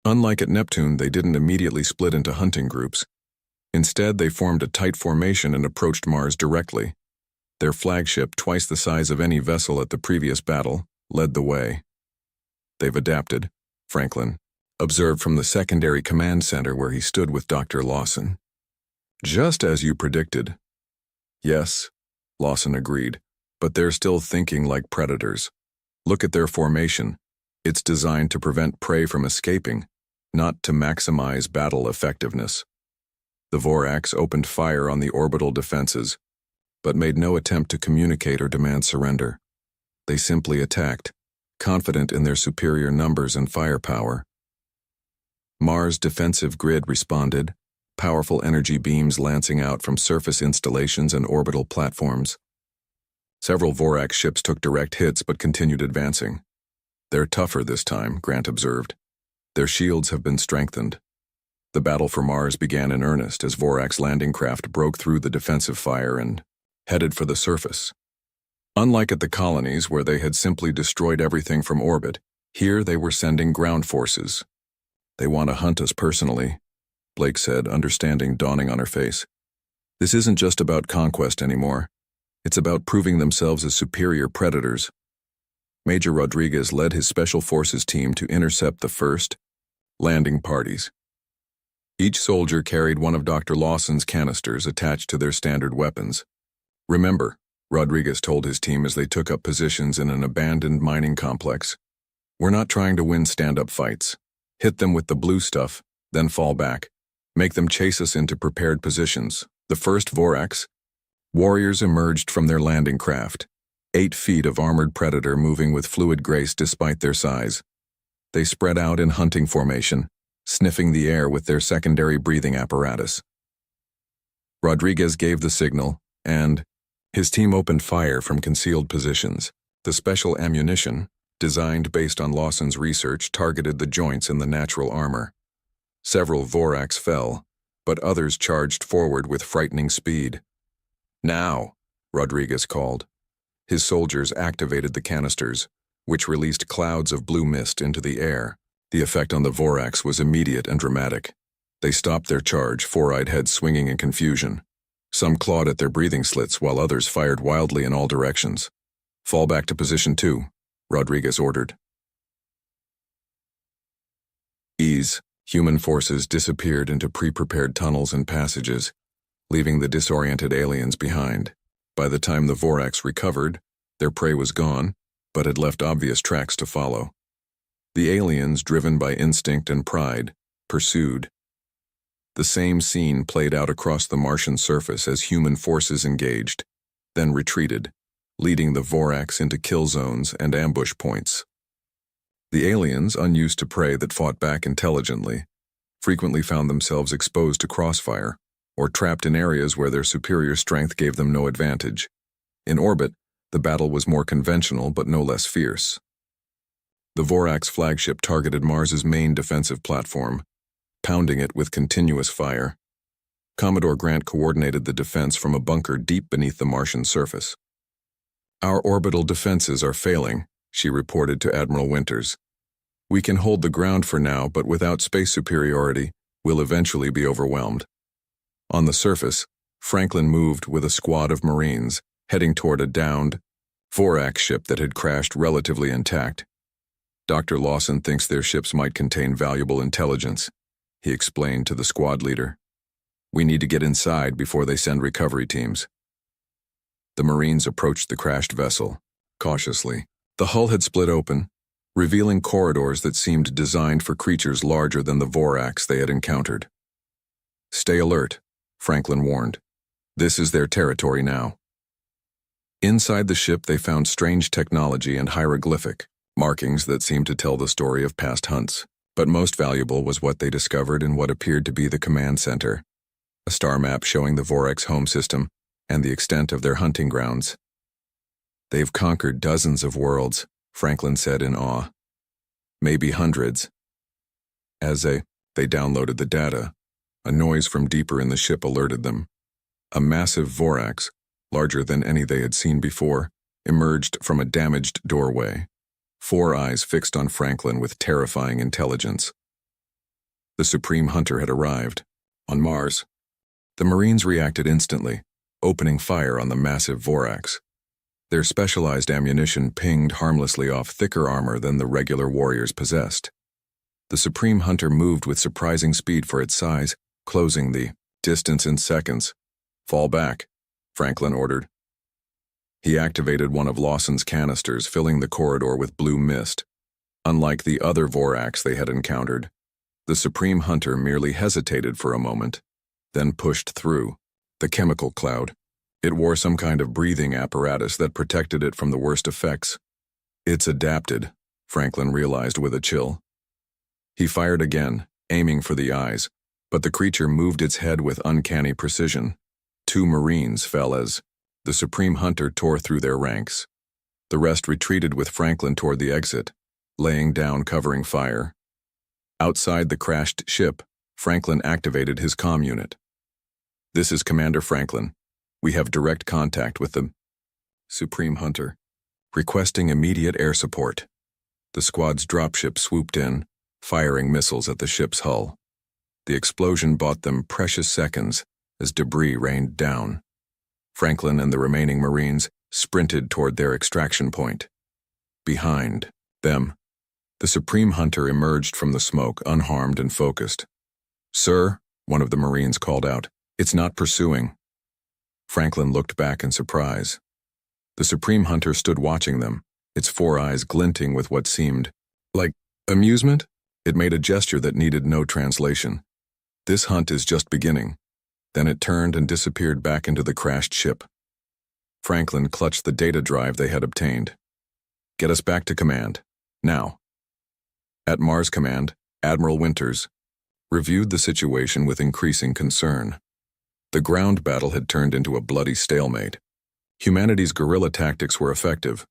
Unlike at Neptune, they didn't immediately split into hunting groups. Instead, they formed a tight formation and approached Mars directly. Their flagship, twice the size of any vessel at the previous battle, led the way. "They've adapted," Franklin observed from the secondary command center where he stood with Dr. Lawson. "Just as you predicted." "Yes," Lawson agreed, "but they're still thinking like predators. Look at their formation. It's designed to prevent prey from escaping, not to maximize battle effectiveness." The Vorax opened fire on the orbital defenses, but made no attempt to communicate or demand surrender. They simply attacked, confident in their superior numbers and firepower. Mars' defensive grid responded, powerful energy beams lancing out from surface installations and orbital platforms. Several Vorax ships took direct hits but continued advancing. "They're tougher this time," Grant observed. "Their shields have been strengthened." The battle for Mars began in earnest as Vorax landing craft broke through the defensive fire and headed for the surface. Unlike at the colonies where they had simply destroyed everything from orbit, here they were sending ground forces. "They want to hunt us personally," Blake said, understanding dawning on her face. "This isn't just about conquest anymore. It's about proving themselves as superior predators." Major Rodriguez led his Special Forces team to intercept the first landing parties. Each soldier carried one of Dr. Lawson's canisters attached to their standard weapons. "Remember," Rodriguez told his team as they took up positions in an abandoned mining complex, "we're not trying to win stand-up fights. Hit them with the blue stuff, then fall back. Make them chase us into prepared positions." The first Vorax warriors emerged from their landing craft, 8 feet of armored predator moving with fluid grace despite their size. They spread out in hunting formation, sniffing the air with their secondary breathing apparatus. Rodriguez gave the signal, and his team opened fire from concealed positions. The special ammunition, designed based on Lawson's research, targeted the joints in the natural armor. Several Vorax fell, but others charged forward with frightening speed. "Now," Rodriguez called. His soldiers activated the canisters, which released clouds of blue mist into the air. The effect on the Vorax was immediate and dramatic. They stopped their charge, four-eyed heads swinging in confusion. Some clawed at their breathing slits while others fired wildly in all directions. "Fall back to position 2, Rodriguez ordered. Human forces disappeared into pre-prepared tunnels and passages, leaving the disoriented aliens behind. By the time the Vorax recovered, their prey was gone, but had left obvious tracks to follow. The aliens, driven by instinct and pride, pursued. The same scene played out across the Martian surface as human forces engaged, then retreated, leading the Vorax into kill zones and ambush points. The aliens, unused to prey that fought back intelligently, frequently found themselves exposed to crossfire or trapped in areas where their superior strength gave them no advantage. In orbit, the battle was more conventional but no less fierce. The Vorax flagship targeted Mars's main defensive platform, pounding it with continuous fire. Commodore Grant coordinated the defense from a bunker deep beneath the Martian surface. "Our orbital defenses are failing," she reported to Admiral Winters. "We can hold the ground for now, but without space superiority, we'll eventually be overwhelmed." On the surface, Franklin moved with a squad of Marines, heading toward a downed Vorax ship that had crashed relatively intact. "Dr. Lawson thinks their ships might contain valuable intelligence," he explained to the squad leader. "We need to get inside before they send recovery teams." The Marines approached the crashed vessel, cautiously. The hull had split open, revealing corridors that seemed designed for creatures larger than the Vorax they had encountered. "Stay alert," Franklin warned. "This is their territory now." Inside the ship they found strange technology and hieroglyphic markings that seemed to tell the story of past hunts. But most valuable was what they discovered in what appeared to be the command center, a star map showing the Vorax home system and the extent of their hunting grounds. "They've conquered dozens of worlds," Franklin said in awe. "Maybe hundreds." As they downloaded the data, a noise from deeper in the ship alerted them. A massive Vorax, larger than any they had seen before, emerged from a damaged doorway, 4 eyes fixed on Franklin with terrifying intelligence. The Supreme Hunter had arrived. On Mars. The Marines reacted instantly, opening fire on the massive Vorax. Their specialized ammunition pinged harmlessly off thicker armor than the regular warriors possessed. The Supreme Hunter moved with surprising speed for its size, closing the distance in seconds. "Fall back," Franklin ordered. He activated one of Lawson's canisters, filling the corridor with blue mist. Unlike the other Vorax they had encountered, the Supreme Hunter merely hesitated for a moment, then pushed through the chemical cloud. It wore some kind of breathing apparatus that protected it from the worst effects. "It's adapted," Franklin realized with a chill. He fired again, aiming for the eyes, but the creature moved its head with uncanny precision. 2 Marines fell as the Supreme Hunter tore through their ranks. The rest retreated with Franklin toward the exit, laying down covering fire. Outside the crashed ship, Franklin activated his comm unit. "This is Commander Franklin. We have direct contact with the Supreme Hunter, requesting immediate air support." The squad's dropship swooped in, firing missiles at the ship's hull. The explosion bought them precious seconds as debris rained down. Franklin and the remaining Marines sprinted toward their extraction point. Behind them, the Supreme Hunter emerged from the smoke, unharmed and focused. "Sir," one of the Marines called out, "it's not pursuing." Franklin looked back in surprise. The Supreme Hunter stood watching them, its 4 eyes glinting with what seemed like amusement. It made a gesture that needed no translation. "This hunt is just beginning." Then it turned and disappeared back into the crashed ship. Franklin clutched the data drive they had obtained. "Get us back to command. Now." At Mars Command, Admiral Winters reviewed the situation with increasing concern. The ground battle had turned into a bloody stalemate. Humanity's guerrilla tactics were effective,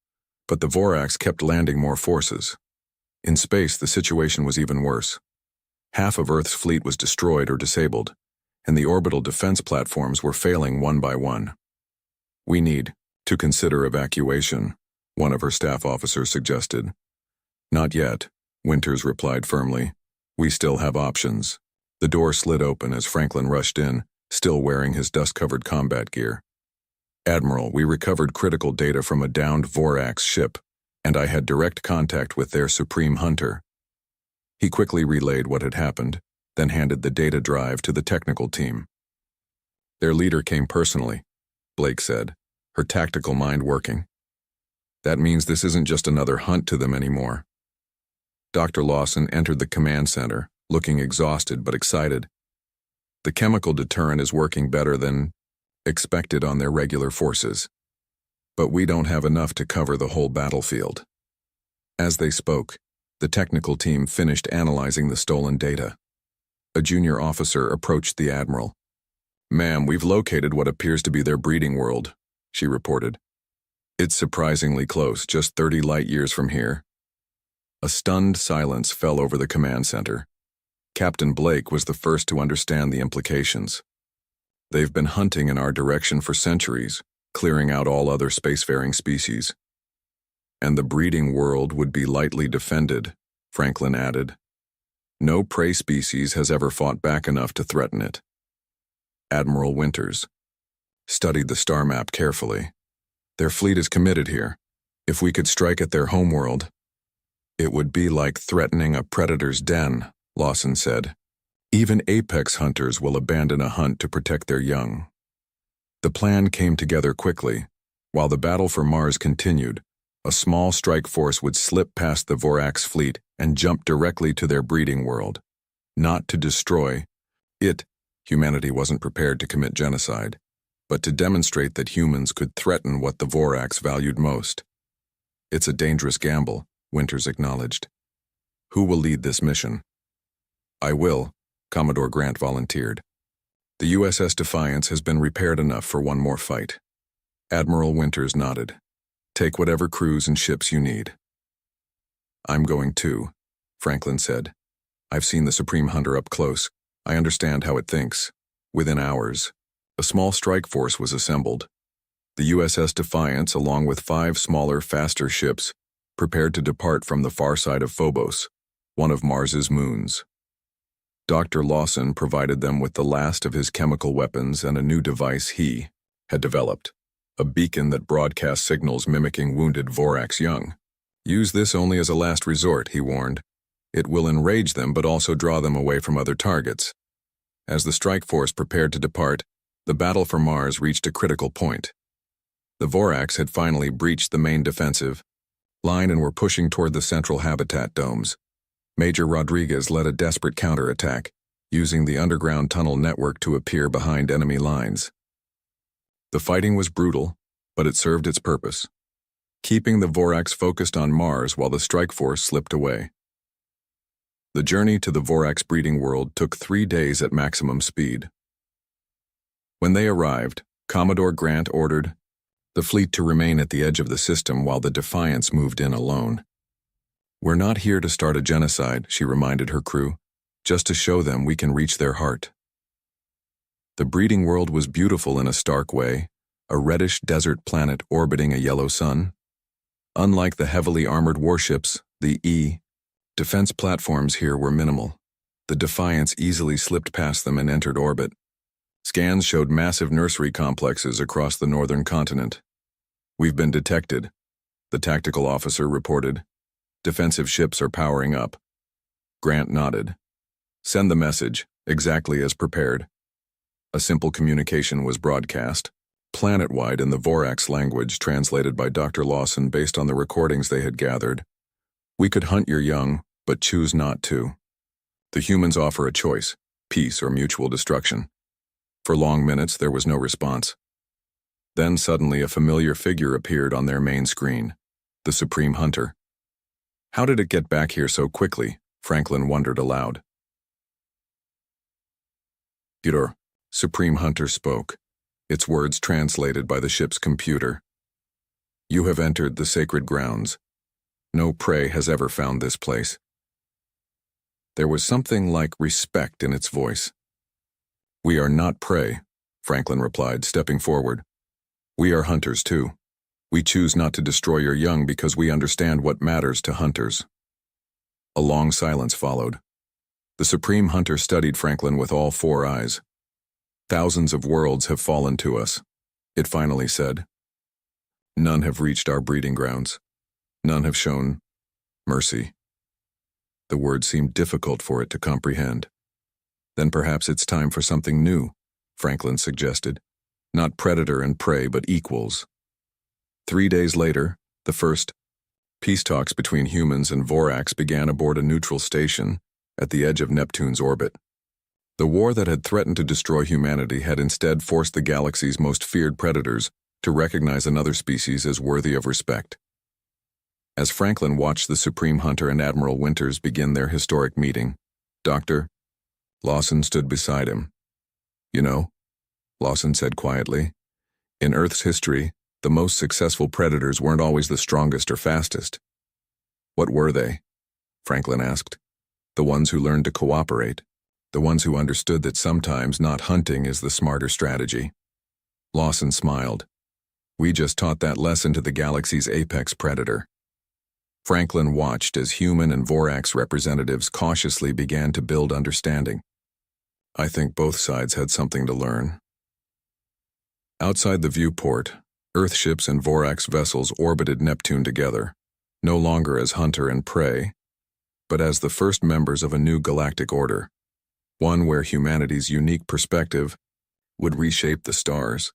but the Vorax kept landing more forces. In space, the situation was even worse. Half of Earth's fleet was destroyed or disabled, and the orbital defense platforms were failing one by one. "We need to consider evacuation," one of her staff officers suggested. "Not yet," Winters replied firmly. "We still have options." The door slid open as Franklin rushed in, still wearing his dust-covered combat gear. "Admiral, we recovered critical data from a downed Vorax ship, and I had direct contact with their Supreme Hunter." He quickly relayed what had happened, then handed the data drive to the technical team. "Their leader came personally," Blake said, her tactical mind working. "That means this isn't just another hunt to them anymore." Dr. Lawson entered the command center, looking exhausted but excited. "The chemical deterrent is working better than expected on their regular forces, but we don't have enough to cover the whole battlefield." As they spoke, The technical team finished analyzing the stolen data. A junior officer approached the admiral. "Ma'am, we've located what appears to be their breeding world," she reported. "It's surprisingly close, just 30 light years from here." A stunned silence fell over the command center. Captain Blake was the first to understand the implications. "They've been hunting in our direction for centuries, clearing out all other spacefaring species. And the breeding world would be lightly defended," Franklin added. "No prey species has ever fought back enough to threaten it." Admiral Winters studied the star map carefully. "Their fleet is committed here. If we could strike at their homeworld, it would be like threatening a predator's den," Lawson said. "Even apex hunters will abandon a hunt to protect their young." The plan came together quickly. While the battle for Mars continued, a small strike force would slip past the Vorax fleet and jump directly to their breeding world. Not to destroy it, humanity wasn't prepared to commit genocide, but to demonstrate that humans could threaten what the Vorax valued most. "It's a dangerous gamble," Winters acknowledged. "Who will lead this mission?" "I will," Commodore Grant volunteered. "The USS Defiance has been repaired enough for one more fight." Admiral Winters nodded. "Take whatever crews and ships you need." "I'm going too," Franklin said. "I've seen the Supreme Hunter up close. I understand how it thinks." Within hours, a small strike force was assembled. The USS Defiance, along with 5 smaller, faster ships, prepared to depart from the far side of Phobos, one of Mars's moons. Dr. Lawson provided them with the last of his chemical weapons and a new device he had developed, a beacon that broadcast signals mimicking wounded Vorax young. "Use this only as a last resort," he warned. "It will enrage them but also draw them away from other targets." As the strike force prepared to depart, the battle for Mars reached a critical point. The Vorax had finally breached the main defensive line and were pushing toward the central habitat domes. Major Rodriguez led a desperate counterattack, using the underground tunnel network to appear behind enemy lines. The fighting was brutal, but it served its purpose, keeping the Vorax focused on Mars while the strike force slipped away. The journey to the Vorax breeding world took 3 days at maximum speed. When they arrived, Commodore Grant ordered the fleet to remain at the edge of the system while the Defiance moved in alone. "We're not here to start a genocide," she reminded her crew, "just to show them we can reach their heart." The breeding world was beautiful in a stark way, a reddish desert planet orbiting a yellow sun. Unlike the heavily armored warships, the defense platforms here were minimal. The Defiance easily slipped past them and entered orbit. Scans showed massive nursery complexes across the northern continent. "We've been detected," the tactical officer reported. "Defensive ships are powering up." Grant nodded. "Send the message, exactly as prepared." A simple communication was broadcast, planet-wide in the Vorax language translated by Dr. Lawson based on the recordings they had gathered. "We could hunt your young, but choose not to. The humans offer a choice, peace or mutual destruction." For long minutes there was no response. Then suddenly a familiar figure appeared on their main screen, the Supreme Hunter. How did it get back here so quickly? Franklin wondered aloud. "Computer," Supreme Hunter spoke, its words translated by the ship's computer. "You have entered the sacred grounds. No prey has ever found this place." There was something like respect in its voice. "We are not prey," Franklin replied, stepping forward. "We are hunters too. We choose not to destroy your young because we understand what matters to hunters." A long silence followed. The Supreme Hunter studied Franklin with all 4 eyes. "Thousands of worlds have fallen to us," it finally said. "None have reached our breeding grounds. None have shown mercy." The word seemed difficult for it to comprehend. "Then perhaps it's time for something new," Franklin suggested. "Not predator and prey, but equals." 3 days later, the first peace talks between humans and Vorax began aboard a neutral station at the edge of Neptune's orbit. The war that had threatened to destroy humanity had instead forced the galaxy's most feared predators to recognize another species as worthy of respect. As Franklin watched the Supreme Hunter and Admiral Winters begin their historic meeting, Dr. Lawson stood beside him. "You know," Lawson said quietly, "in Earth's history, the most successful predators weren't always the strongest or fastest." "What were they?" Franklin asked. "The ones who learned to cooperate. The ones who understood that sometimes not hunting is the smarter strategy." Lawson smiled. "We just taught that lesson to the galaxy's apex predator." Franklin watched as human and Vorax representatives cautiously began to build understanding. "I think both sides had something to learn." Outside the viewport, Earthships and Vorax vessels orbited Neptune together, no longer as hunter and prey, but as the first members of a new galactic order, one where humanity's unique perspective would reshape the stars.